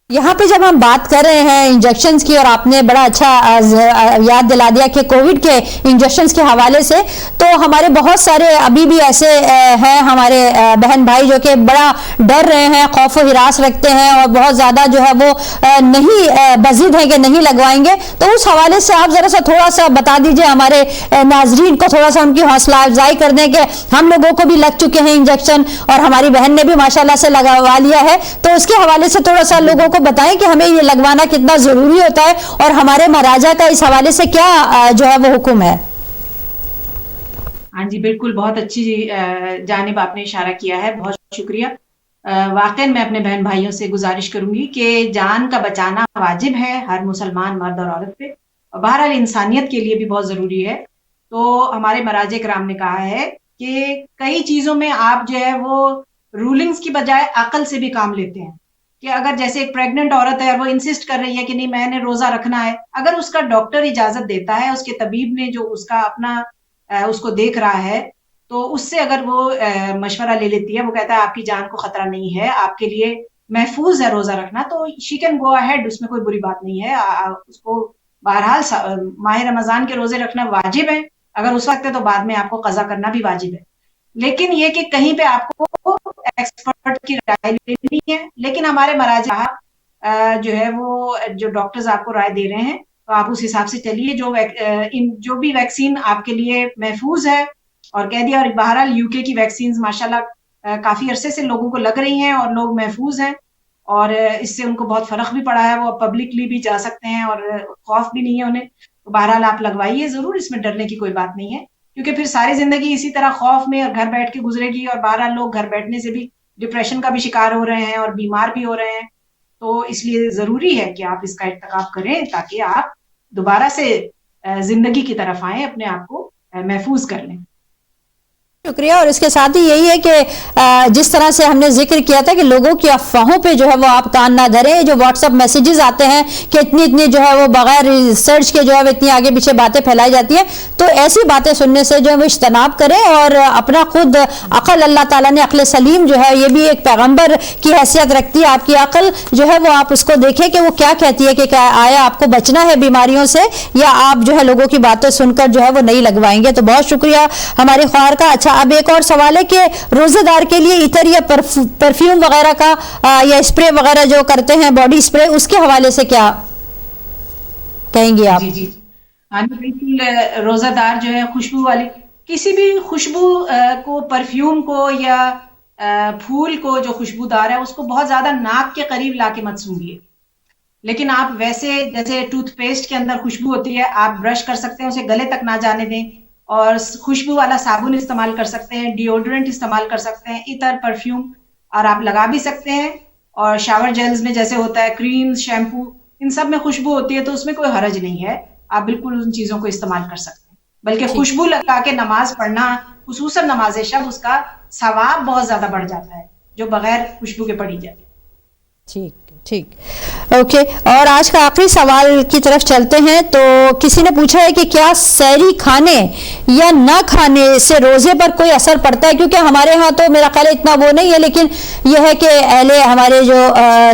یہاں پہ جب ہم بات کر رہے ہیں انجیکشنز کی، اور آپ نے بڑا اچھا یاد دلا دیا کہ کووڈ کے انجیکشنز کے حوالے سے، تو ہمارے بہت سارے ابھی بھی ایسے ہیں ہمارے بہن بھائی جو کہ بڑا ڈر رہے ہیں، خوف و ہراس رکھتے ہیں اور بہت زیادہ جو ہے وہ نہیں بضد ہیں کہ نہیں لگوائیں گے. تو اس حوالے سے آپ ذرا سا تھوڑا سا بتا دیجئے ہمارے ناظرین کو، تھوڑا سا ان کی حوصلہ افزائی کر دیں کہ ہم لوگوں کو بھی لگ چکے ہیں انجیکشن اور ہماری بہن نے بھی ماشاءاللہ سے لگوا لیا ہے، تو اس کے حوالے سے تھوڑا سا لوگوں کو بتائیں کہ ہمیں یہ لگوانا کتنا ضروری ہوتا ہے اور ہمارے مراجع کا اس حوالے سے کیا جو ہے وہ حکم ہے. ہاں جی بالکل، بہت اچھی جانب آپ نے اشارہ کیا ہے، بہت شکریہ. واقعی میں اپنے بہن بھائیوں سے گزارش کروں گی کہ جان کا بچانا واجب ہے ہر مسلمان مرد اور عورت پہ، اور بہرحال انسانیت کے لیے بھی بہت ضروری ہے. تو ہمارے مراجع کرام نے کہا ہے کہ کئی چیزوں میں آپ جو ہے وہ رولنگز کی بجائے عقل سے بھی کام لیتے ہیں. کہ اگر جیسے ایک پریگننٹ عورت ہے اور وہ انسسٹ کر رہی ہے کہ نہیں میں نے روزہ رکھنا ہے، اگر اس کا ڈاکٹر اجازت دیتا ہے، اس کے طبیب نے جو اس کا اپنا اس کو دیکھ رہا ہے، تو اس سے اگر وہ مشورہ لے لیتی ہے، وہ کہتا ہے آپ کی جان کو خطرہ نہیں ہے، آپ کے لیے محفوظ ہے روزہ رکھنا، تو شی کین گو اہیڈ، اس میں کوئی بری بات نہیں ہے. اس کو بہرحال ماہ رمضان کے روزے رکھنا واجب ہے، اگر اس وقت ہے تو بعد میں آپ کو قضا کرنا بھی واجب ہے. لیکن یہ کہ کہیں پہ آپ کو ایکسپرٹ کی رائے لینی ہے، لیکن ہمارے مراجع جو ہے وہ جو ڈاکٹرز آپ کو رائے دے رہے ہیں تو آپ اس حساب سے چلیے، جو بھی ویکسین آپ کے لیے محفوظ ہے. اور کہہ دیا، اور بہرحال UK کی ویکسینز ماشاءاللہ کافی عرصے سے لوگوں کو لگ رہی ہیں اور لوگ محفوظ ہیں، اور اس سے ان کو بہت فرق بھی پڑا ہے، وہ پبلکلی بھی جا سکتے ہیں اور خوف بھی نہیں ہے انہیں. تو بہرحال آپ لگوائیے ضرور، اس میں ڈرنے کی کوئی بات نہیں ہے، کیونکہ پھر ساری زندگی اسی طرح خوف میں اور گھر بیٹھ کے گزرے گی، اور بہرحال لوگ گھر بیٹھنے سے بھی ڈپریشن کا بھی شکار ہو رہے ہیں اور بیمار بھی ہو رہے ہیں. تو اس لیے ضروری ہے کہ آپ اس کا ارتکاب کریں تاکہ آپ دوبارہ سے زندگی کی طرف آئیں، اپنے آپ کو محفوظ کر لیں. شکریہ. اور اس کے ساتھ ہی یہی ہے کہ جس طرح سے ہم نے ذکر کیا تھا کہ لوگوں کی افواہوں پہ جو ہے وہ آپ کان نہ دھریں. جو واٹس ایپ میسیجز آتے ہیں کہ اتنی جو ہے وہ بغیر ریسرچ کے جو ہے وہ اتنی آگے پیچھے باتیں پھیلائی جاتی ہیں، تو ایسی باتیں سننے سے جو ہے وہ اجتناب کریں اور اپنا خود عقل، اللہ تعالیٰ نے عقل سلیم جو ہے یہ بھی ایک پیغمبر کی حیثیت رکھتی ہے، آپ کی عقل جو ہے وہ آپ اس کو دیکھیں کہ وہ کیا کہتی ہے کہ آیا آپ کو بچنا ہے بیماریوں سے یا آپ جو ہے لوگوں کی باتیں سن کر جو ہے وہ نہیں لگوائیں گے. تو بہت شکریہ ہمارے خواہر کا. اچھا، اب ایک اور سوال ہے کہ روزے دار کے لیے عطر یا پرفیوم وغیرہ کا یا اسپرے وغیرہ جو کرتے ہیں باڈی اسپرے، اس کے حوالے سے کیا کہیں گے آپ؟ جی بالکل، روزہ دار جو ہے خوشبو والی کسی بھی خوشبو کو، پرفیوم کو یا پھول کو جو خوشبودار ہے اس کو بہت زیادہ ناک کے قریب لا کے مت سونگھیے. لیکن آپ ویسے جیسے ٹوتھ پیسٹ کے اندر خوشبو ہوتی ہے، آپ برش کر سکتے ہیں، اسے گلے تک نہ جانے دیں، اور خوشبو والا صابن استعمال کر سکتے ہیں، ڈیوڈرنٹ استعمال کر سکتے ہیں، عطر، پرفیوم، اور آپ لگا بھی سکتے ہیں. اور شاور جیلز میں جیسے ہوتا ہے، کریم، شیمپو، ان سب میں خوشبو ہوتی ہے، تو اس میں کوئی حرج نہیں ہے، آپ بالکل ان چیزوں کو استعمال کر سکتے ہیں. بلکہ خوشبو لگا کے نماز پڑھنا، خصوصاً نماز شب، اس کا ثواب بہت زیادہ بڑھ جاتا ہے جو بغیر خوشبو کے پڑھی جاتی ہے. ٹھیک. اوکے، اور آج کا آخری سوال کی طرف چلتے ہیں. تو کسی نے پوچھا ہے کہ کیا سحری کھانے یا نہ کھانے سے روزے پر کوئی اثر پڑتا ہے؟ کیونکہ ہمارے ہاں تو میرا خیال ہے اتنا وہ نہیں ہے، لیکن یہ ہے کہ اہل ہمارے جو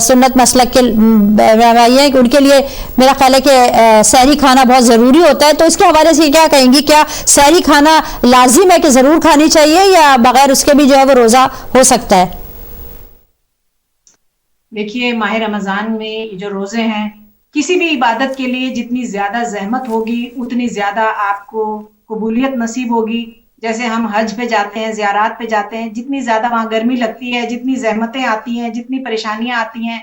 سنت مسلک کے بھائی ہیں ان کے لیے میرا خیال ہے کہ سحری کھانا بہت ضروری ہوتا ہے. تو اس کے حوالے سے کیا کہیں گی؟ کیا سحری کھانا لازم ہے کہ ضرور کھانی چاہیے یا بغیر اس کے بھی جو ہے وہ روزہ ہو سکتا ہے؟ دیکھیے، ماہ رمضان میں جو روزے ہیں، کسی بھی عبادت کے لیے جتنی زیادہ زحمت ہوگی اتنی زیادہ آپ کو قبولیت نصیب ہوگی. جیسے ہم حج پہ جاتے ہیں، زیارات پہ جاتے ہیں، جتنی زیادہ وہاں گرمی لگتی ہے، جتنی زحمتیں آتی ہیں، جتنی پریشانیاں آتی ہیں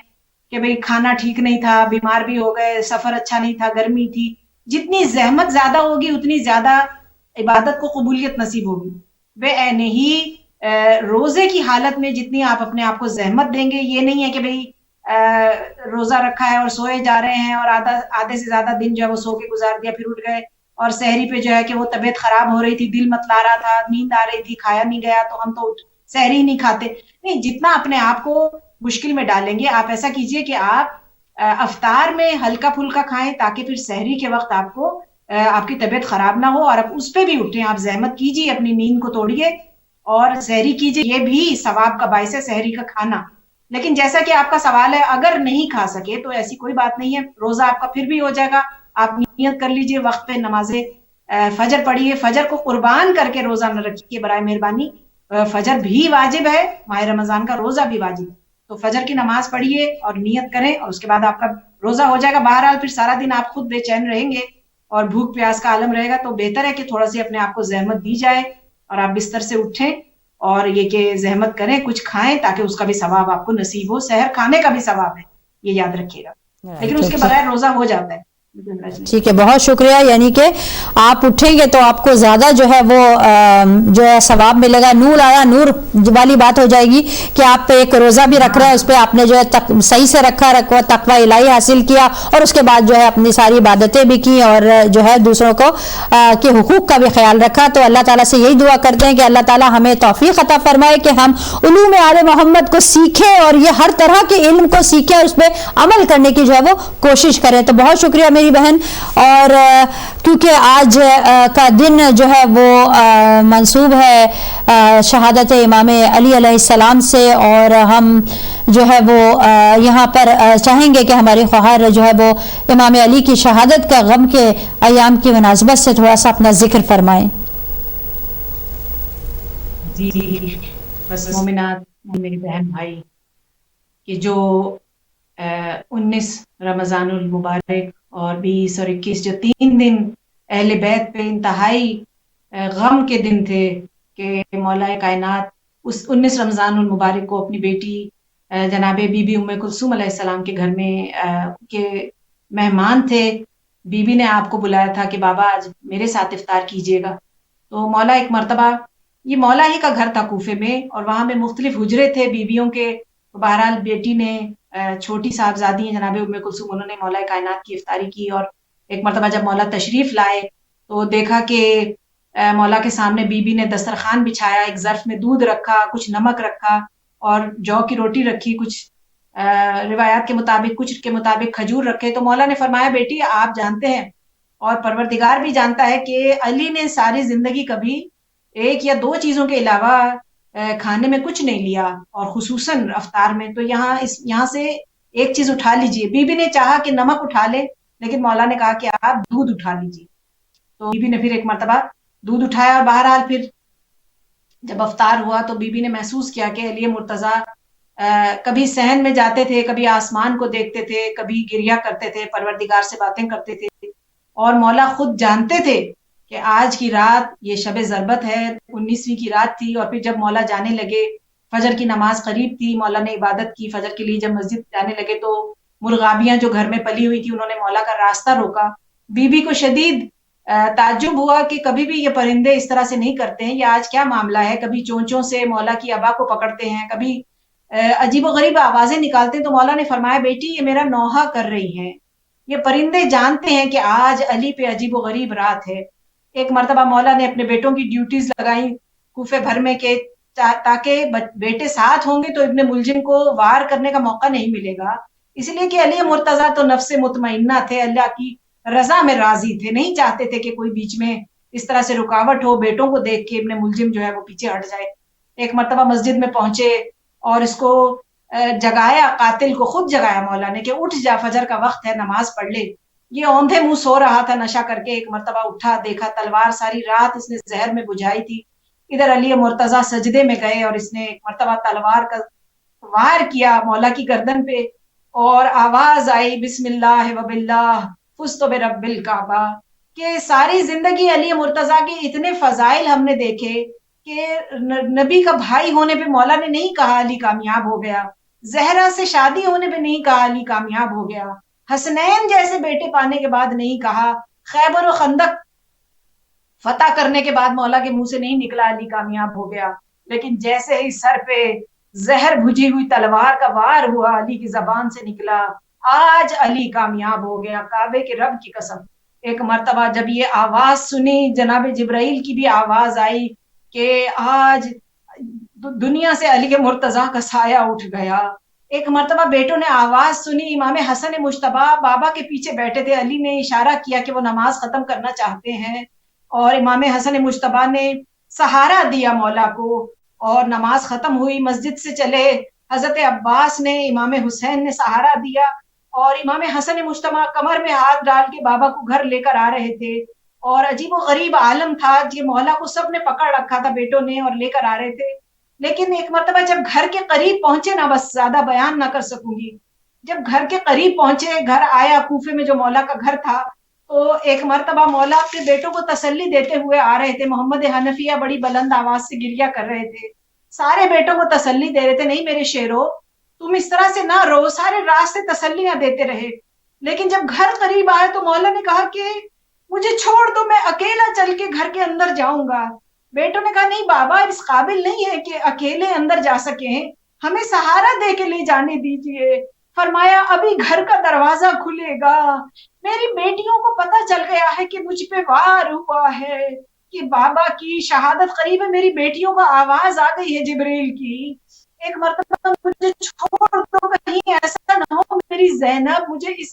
کہ بھئی کھانا ٹھیک نہیں تھا، بیمار بھی ہو گئے، سفر اچھا نہیں تھا، گرمی تھی، جتنی زحمت زیادہ ہوگی اتنی زیادہ عبادت کو قبولیت نصیب ہوگی. بے عین ہی روزے کی حالت میں جتنی آپ اپنے آپ کو زحمت دیں گے، یہ نہیں ہے کہ بھئی روزہ رکھا ہے اور سوئے جا رہے ہیں اور آدھے سے زیادہ دن جو ہے وہ سو کے گزار دیا، پھر اٹھ گئے اور سحری پہ جو ہے کہ وہ طبیعت خراب ہو رہی تھی، دل متلا رہا تھا، نیند آ رہی تھی، کھایا نہیں گیا تو ہم تو سحری ہی نہیں کھاتے. نہیں، جتنا اپنے آپ کو مشکل میں ڈالیں گے آپ ایسا کیجئے کہ آپ افطار میں ہلکا پھلکا کھائیں تاکہ پھر سحری کے وقت آپ کو آپ کی طبیعت خراب نہ ہو اور آپ اس پہ بھی اٹھیں. آپ زحمت کیجئے، اپنی نیند کو توڑیے اور سحری کیجئے. یہ بھی ثواب کا باعث ہے سحری کا کھانا. لیکن جیسا کہ آپ کا سوال ہے، اگر نہیں کھا سکے تو ایسی کوئی بات نہیں ہے، روزہ آپ کا پھر بھی ہو جائے گا. آپ نیت کر لیجئے، وقت پہ نماز فجر پڑھیے، فجر کو قربان کر کے روزہ نہ رکھیے برائے مہربانی. فجر بھی واجب ہے، ماہ رمضان کا روزہ بھی واجب ہے. تو فجر کی نماز پڑھیے اور نیت کریں اور اس کے بعد آپ کا روزہ ہو جائے گا. بہرحال پھر سارا دن آپ خود بے چین رہیں گے اور بھوک پیاس کا عالم رہے گا، تو بہتر ہے کہ تھوڑا سی اپنے آپ کو زحمت دی جائے اور آپ بستر سے اٹھیں اور یہ کہ زحمت کریں، کچھ کھائیں تاکہ اس کا بھی ثواب آپ کو نصیب ہو. سحر کھانے کا بھی ثواب ہے، یہ یاد رکھیے گا. لیکن اس کے بغیر روزہ ہو جاتا ہے. ٹھیک ہے، بہت شکریہ. یعنی کہ آپ اٹھیں گے تو آپ کو زیادہ جو ہے وہ جو ہے ثواب ملے گا. نور آیا نور والی بات ہو جائے گی کہ آپ ایک روزہ بھی رکھ رہے ہیں، اس پہ آپ نے جو ہے صحیح سے رکھا تقوی الہی حاصل کیا اور اس کے بعد جو ہے اپنی ساری عبادتیں بھی کی اور جو ہے دوسروں کو کے حقوق کا بھی خیال رکھا. تو اللہ تعالیٰ سے یہی دعا کرتے ہیں کہ اللہ تعالیٰ ہمیں توفیق عطا فرمائے کہ ہم علوم آل محمد کو سیکھیں اور یہ ہر طرح کے علم کو سیکھیں اور اس پہ عمل کرنے کی جو ہے وہ کوشش کریں. تو بہت شکریہ میری بہن. اور کیونکہ آج کا دن جو ہے وہ منسوب ہے شہادت امام علی علیہ السلام سے، اور ہم جو ہے وہ یہاں پر چاہیں گے کہ ہمارے خواہر جو ہے وہ امام علی کی شہادت کا غم کے ایام کی مناسبت سے تھوڑا سا اپنا ذکر فرمائیں. جی بس مومنات، میری بہن بھائی، کہ جو 19 رمضان المبارک اور 20 اور 21 جو 3 دن اہل بیت پہ انتہائی غم کے دن تھے کہ مولا کائنات اس 19 رمضان المبارک کو اپنی بیٹی جناب بی بی ام کلثوم علیہ السلام کے گھر میں کے مہمان تھے. بی بی نے آپ کو بلایا تھا کہ بابا آج میرے ساتھ افطار کیجیے گا. تو مولا ایک مرتبہ، یہ مولا ہی کا گھر تھا کوفے میں اور وہاں میں مختلف حجرے تھے بیویوں کے. بہرحال بیٹی نے چھوٹی صاحبزادی ہیں جناب ام کلثوم، انہوں نے مولا کائنات کی افطاری کی. اور ایک مرتبہ جب مولا تشریف لائے تو دیکھا کہ مولا کے سامنے بی بی نے دسترخوان بچھایا، ایک ظرف میں دودھ رکھا، کچھ نمک رکھا اور جو کی روٹی رکھی، کچھ روایات کے مطابق، کچھ کے مطابق کھجور رکھے. تو مولا نے فرمایا بیٹی آپ جانتے ہیں اور پروردگار بھی جانتا ہے کہ علی نے ساری زندگی کبھی 1 یا 2 چیزوں کے علاوہ کھانے میں کچھ نہیں لیا، اور خصوصاً افطار میں. تو یہاں سے ایک چیز اٹھا لیجئے. بی بی نے چاہا کہ نمک اٹھا لے، لیکن مولا نے کہا کہ آپ دودھ اٹھا لیجئے. تو بی بی نے پھر ایک مرتبہ دودھ اٹھایا اور بہرحال پھر جب افطار ہوا تو بی بی نے محسوس کیا کہ علی مرتضیٰ کبھی صحن میں جاتے تھے، کبھی آسمان کو دیکھتے تھے، کبھی گریہ کرتے تھے، پروردگار سے باتیں کرتے تھے. اور مولا خود جانتے تھے کہ آج کی رات یہ شب ضربت ہے، 19ویں کی رات تھی. اور پھر جب مولا جانے لگے، فجر کی نماز قریب تھی، مولا نے عبادت کی. فجر کے لیے جب مسجد جانے لگے تو مرغابیاں جو گھر میں پلی ہوئی تھی انہوں نے مولا کا راستہ روکا. بی بی کو شدید تعجب ہوا کہ کبھی بھی یہ پرندے اس طرح سے نہیں کرتے ہیں، یہ آج کیا معاملہ ہے. کبھی چونچوں سے مولا کی ابا کو پکڑتے ہیں، کبھی عجیب و غریب آوازیں نکالتے ہیں. تو مولا نے فرمایا بیٹی یہ میرا نوحہ کر رہی ہیں، یہ پرندے جانتے ہیں کہ آج علی پہ عجیب و غریب رات ہے. ایک مرتبہ مولا نے اپنے بیٹوں کی ڈیوٹیز لگائیں کوفے بھر میں کہ تاکہ بیٹے ساتھ ہوں گے تو ابن ملجم کو وار کرنے کا موقع نہیں ملے گا، اس لیے کہ علی مرتضیٰ تو نفس مطمئنہ تھے، اللہ کی رضا میں راضی تھے، نہیں چاہتے تھے کہ کوئی بیچ میں اس طرح سے رکاوٹ ہو، بیٹوں کو دیکھ کے ابن ملجم جو ہے وہ پیچھے ہٹ جائے۔ ایک مرتبہ مسجد میں پہنچے اور اس کو جگایا، قاتل کو خود جگایا مولا نے کہ اٹھ جا، فجر کا وقت ہے، نماز پڑھ لے۔ یہ اوندھے منہ سو رہا تھا نشہ کر کے، ایک مرتبہ اٹھا، دیکھا تلوار ساری رات اس نے زہر میں بجھائی تھی، ادھر علی مرتضیٰ سجدے میں گئے اور اس نے ایک مرتبہ تلوار کا وار کیا مولا کی گردن پہ، اور آواز آئی بسم اللہ و باللہ فزت برب الکعبہ، کہ ساری زندگی علی مرتضیٰ کے اتنے فضائل ہم نے دیکھے کہ نبی کا بھائی ہونے پہ مولا نے نہیں کہا علی کامیاب ہو گیا، زہرا سے شادی ہونے پہ نہیں کہا علی کامیاب ہو گیا، حسنین جیسے بیٹے پانے کے بعد نہیں کہا، خیبر و خندق فتح کرنے کے بعد مولا کے منہ سے نہیں نکلا علی کامیاب ہو گیا، لیکن جیسے ہی سر پہ زہر بھجی ہوئی تلوار کا وار ہوا، علی کی زبان سے نکلا آج علی کامیاب ہو گیا، کعبے کے رب کی قسم۔ ایک مرتبہ جب یہ آواز سنی، جناب جبرائیل کی بھی آواز آئی کہ آج دنیا سے علی مرتضیٰ کا سایہ اٹھ گیا۔ ایک مرتبہ بیٹوں نے آواز سنی، امام حسن مجتبی بابا کے پیچھے بیٹھے تھے، علی نے اشارہ کیا کہ وہ نماز ختم کرنا چاہتے ہیں، اور امام حسن مجتبی نے سہارا دیا مولا کو، اور نماز ختم ہوئی، مسجد سے چلے، حضرت عباس نے، امام حسین نے سہارا دیا، اور امام حسن مجتبی کمر میں ہاتھ ڈال کے بابا کو گھر لے کر آ رہے تھے، اور عجیب و غریب عالم تھا کہ مولا کو سب نے پکڑ رکھا تھا بیٹوں نے اور لے کر آ رہے تھے۔ لیکن ایک مرتبہ جب گھر کے قریب پہنچے نا، بس زیادہ بیان نہ کر سکوں گی، جب گھر کے قریب پہنچے، گھر آیا، کوفے میں جو مولا کا گھر تھا، تو ایک مرتبہ مولا کے بیٹوں کو تسلی دیتے ہوئے آ رہے تھے، محمد حنفیہ بڑی بلند آواز سے گریہ کر رہے تھے، سارے بیٹوں کو تسلی دے رہے تھے، نہیں میرے شیرو تم اس طرح سے نہ رو، سارے راستے تسلیاں دیتے رہے۔ لیکن جب گھر قریب آئے تو مولا نے کہا کہ مجھے چھوڑ دو، میں اکیلا چل کے گھر کے اندر جاؤں گا۔ بیٹوں نے کہا نہیں بابا اس قابل نہیں ہے کہ اکیلے اندر جا سکیں، ہمیں سہارا دے کے لے جانے دیجئے۔ فرمایا ابھی گھر کا دروازہ کھلے گا، میری بیٹیوں کو پتہ چل گیا ہے کہ مجھ پہ وار ہوا ہے، کہ بابا کی شہادت قریب ہے، میری بیٹیوں کو آواز آ گئی ہے جبریل کی، ایک مرتبہ مجھے چھوڑ دو، کہیں ایسا نہ ہو میری زینب مجھے اس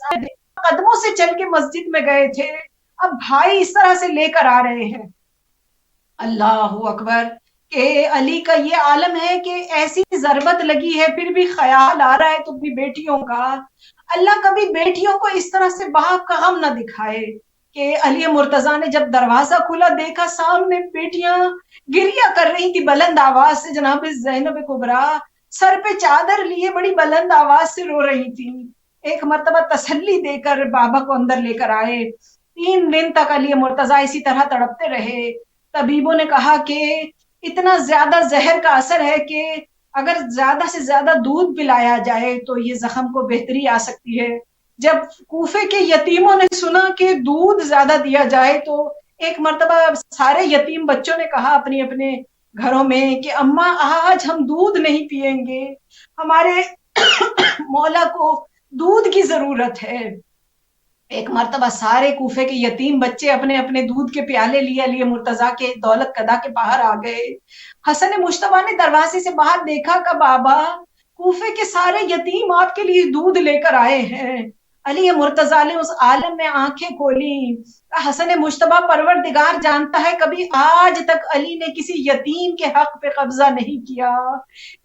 قدموں سے چل کے مسجد میں گئے تھے، اب بھائی اس طرح سے لے کر آ رہے ہیں۔ اللہ اکبر، کہ علی کا یہ عالم ہے کہ ایسی ضربت لگی ہے پھر بھی خیال آ رہا ہے تو اپنی بیٹیوں کا۔ اللہ کبھی بیٹیوں کو اس طرح سے باپ کا غم نہ دکھائے کہ علی مرتضیٰ نے جب دروازہ کھلا دیکھا سامنے بیٹیاں گریہ کر رہی تھی بلند آواز سے، جناب زینب کبریٰ سر پہ چادر لیے بڑی بلند آواز سے رو رہی تھی۔ ایک مرتبہ تسلی دے کر بابا کو اندر لے کر آئے، 3 دن تک علی مرتضیٰ اسی طرح تڑپتے رہے۔ طبیبوں نے کہا کہ اتنا زیادہ زہر کا اثر ہے کہ اگر زیادہ سے زیادہ دودھ پلایا جائے تو یہ زخم کو بہتری آ سکتی ہے۔ جب کوفے کے یتیموں نے سنا کہ دودھ زیادہ دیا جائے تو ایک مرتبہ سارے یتیم بچوں نے کہا اپنے اپنے گھروں میں کہ اماں آج ہم دودھ نہیں پیئیں گے، ہمارے مولا کو دودھ کی ضرورت ہے۔ ایک مرتبہ سارے کوفے کے یتیم بچے اپنے اپنے دودھ کے پیالے لیے علی مرتضیٰ کے دولت قدا کے باہر آ گئے۔ حسن مجتبیٰ نے دروازے سے باہر دیکھا کہ بابا کوفے کے سارے یتیم آپ کے لیے دودھ لے کر آئے ہیں۔ علی مرتضیٰ نے اس عالم میں آنکھیں کھولی، حسن مجتبیٰ پروردگار جانتا ہے کبھی آج تک علی نے کسی یتیم کے حق پہ قبضہ نہیں کیا،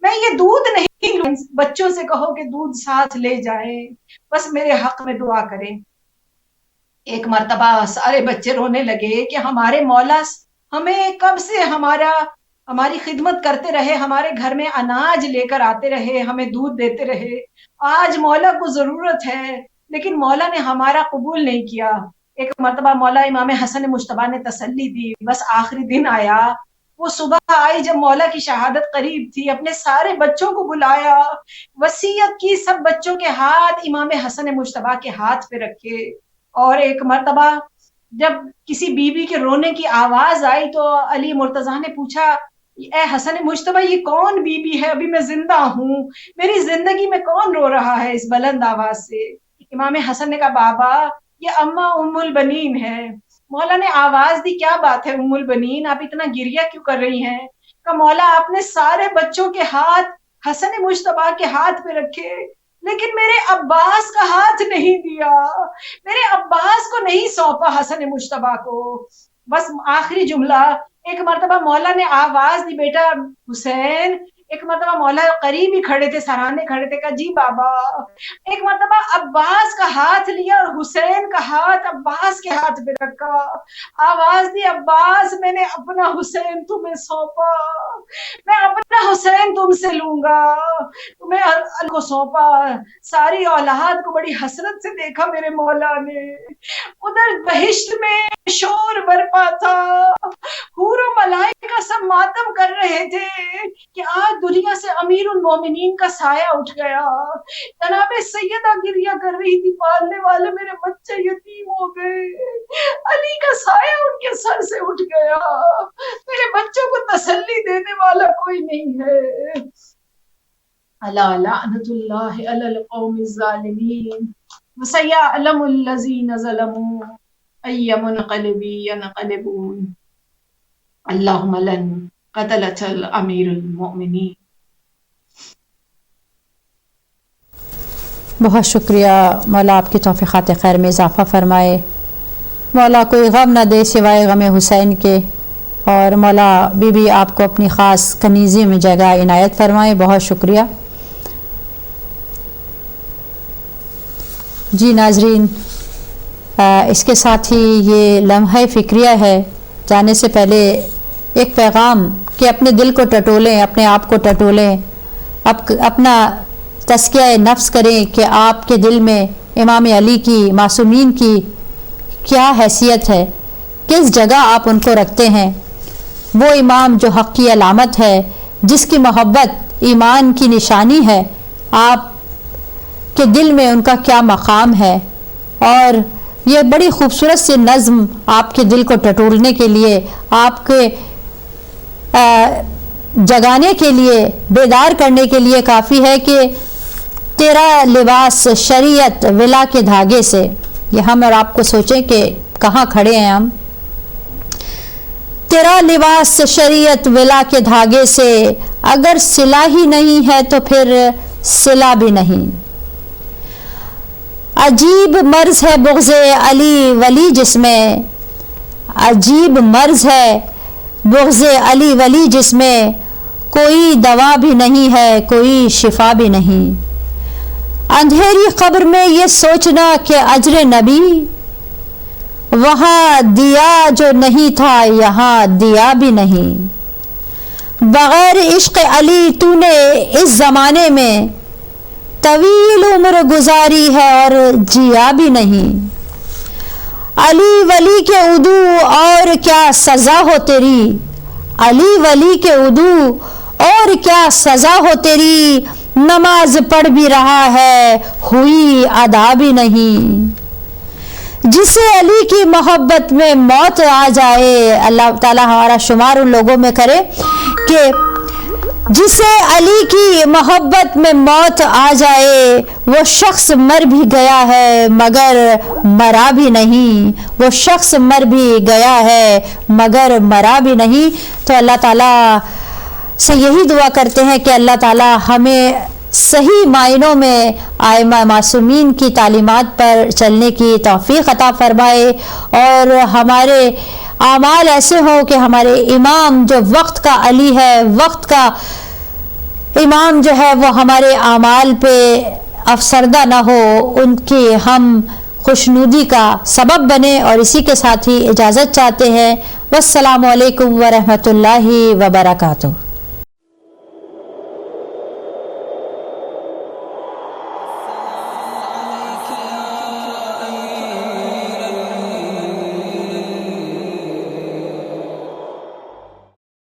میں یہ دودھ نہیں لوں، بچوں سے کہو کہ دودھ ساتھ لے جائیں، بس میرے حق میں دعا کریں۔ ایک مرتبہ سارے بچے رونے لگے کہ ہمارے مولا ہمیں کب سے ہماری خدمت کرتے رہے، ہمارے گھر میں اناج لے کر آتے رہے، ہمیں دودھ دیتے رہے، آج مولا کو ضرورت ہے لیکن مولا نے ہمارا قبول نہیں کیا۔ ایک مرتبہ مولا امام حسن مجتبیٰ نے تسلی دی، بس آخری دن آیا، وہ صبح آئی جب مولا کی شہادت قریب تھی، اپنے سارے بچوں کو بلایا، وصیت کی، سب بچوں کے ہاتھ امام حسن مجتبیٰ کے ہاتھ پہ رکھے، اور ایک مرتبہ جب کسی بی بی کے رونے کی آواز آئی تو علی مرتضیٰ نے پوچھا اے حسن مجتبیٰ یہ کون بی بی ہے، ابھی میں زندہ ہوں، میری زندگی میں کون رو رہا ہے اس بلند آواز سے؟ امام حسن نے کہا بابا یہ اماں ام البنین ہے۔ مولا نے آواز دی کیا بات ہے ام البنین، آپ اتنا گریہ کیوں کر رہی ہیں؟ کہ مولا آپ نے سارے بچوں کے ہاتھ حسن مجتبیٰ کے ہاتھ پہ رکھے، لیکن میرے عباس کا ہاتھ نہیں دیا، میرے عباس کو نہیں سونپا حسن مجتبیٰ کو. بس آخری جملہ، ایک مرتبہ مولا نے آواز دی، بیٹا حسین. ایک مرتبہ مولا قریب ہی کھڑے تھے، سرانے کھڑے تھے، کہا جی بابا. ایک مرتبہ عباس کا ہاتھ لیا اور حسین کا ہاتھ عباس کے ہاتھ پہ رکھا، آواز دی، عباس میں نے اپنا حسین تمہیں سونپا، میں اپنا حسین تم سے لوں گا، تمہیں اللہ کو سونپا. ساری اولاد کو بڑی حسرت سے دیکھا میرے مولا نے. ادھر بہشت میں شور برپا تھا، حور و ملائکہ سب ماتم کر رہے تھے کہ آج دنیا سے امیر المومنین کا سایہ اٹھ گیا. جناب سیدہ گریہ کر رہی تھی، پالنے والے میرے بچے یتیم ہو گئے، علی کا سایہ ان کے سر سے اٹھ گیا، میرے بچوں کو تسلی دینے والا کوئی نہیں ہے. الا لعنت اللہ علی القوم الظالمین وسیعلم الذین ظلموا ای منقلب ینقلبون. اللہم لن قتلت الامیر المؤمنین. بہت شکریہ، مولا آپ کی توفیقات خیر میں اضافہ فرمائے، مولا کوئی غم نہ دے سوائے غم حسین کے، اور مولا بی بی آپ کو اپنی خاص کنیزی میں جگہ عنایت فرمائے. بہت شکریہ. جی ناظرین، اس کے ساتھ ہی یہ لمحہ فکریہ ہے. جانے سے پہلے ایک پیغام کہ اپنے دل کو ٹٹولیں، اپنے آپ کو ٹٹولیں، اپنا تزکیہ نفس کریں کہ آپ کے دل میں امام علی کی، معصومین کی کیا حیثیت ہے، کس جگہ آپ ان کو رکھتے ہیں. وہ امام جو حق کی علامت ہے، جس کی محبت ایمان کی نشانی ہے، آپ کے دل میں ان کا کیا مقام ہے. اور یہ بڑی خوبصورت سی نظم آپ کے دل کو ٹٹولنے کے لیے، آپ کے جگانے کے لیے، بیدار کرنے کے لیے کافی ہے کہ تیرا لباس شریعت ولا کے دھاگے سے. یہ ہم اور آپ کو سوچیں کہ کہاں کھڑے ہیں ہم. تیرا لباس شریعت ولا کے دھاگے سے، اگر صلہ ہی نہیں ہے تو پھر صلہ بھی نہیں. عجیب مرض ہے بغض علی ولی جس میں، عجیب مرض ہے بغض علی ولی جس میں، کوئی دوا بھی نہیں ہے، کوئی شفا بھی نہیں. اندھیری قبر میں یہ سوچنا کہ اجر نبی، وہاں دیا جو نہیں تھا یہاں دیا بھی نہیں. بغیر عشق علی تو نے اس زمانے میں طویل عمر گزاری ہے اور جیا بھی نہیں. علی ولی کے عدو اور کیا سزا ہو تیری، علی ولی کے عدو اور کیا سزا ہو تیری. نماز پڑھ بھی رہا ہے ہوئی ادا بھی نہیں. جسے علی کی محبت میں موت آ جائے، اللہ تعالی ہمارا شمار ان لوگوں میں کرے کہ جسے علی کی محبت میں موت آ جائے، وہ شخص مر بھی گیا ہے مگر مرا بھی نہیں. وہ شخص مر بھی گیا ہے مگر مرا بھی نہیں. تو اللہ تعالیٰ سے یہی دعا کرتے ہیں کہ اللہ تعالیٰ ہمیں صحیح معنوں میں ائمہ معصومین کی تعلیمات پر چلنے کی توفیق عطا فرمائے، اور ہمارے اعمال ایسے ہوں کہ ہمارے امام جو وقت کا علی ہے، وقت کا امام جو ہے، وہ ہمارے اعمال پہ افسردہ نہ ہو، ان کی ہم خوشنودی کا سبب بنے. اور اسی کے ساتھ ہی اجازت چاہتے ہیں. والسلام علیکم ورحمۃ اللہ وبرکاتہ.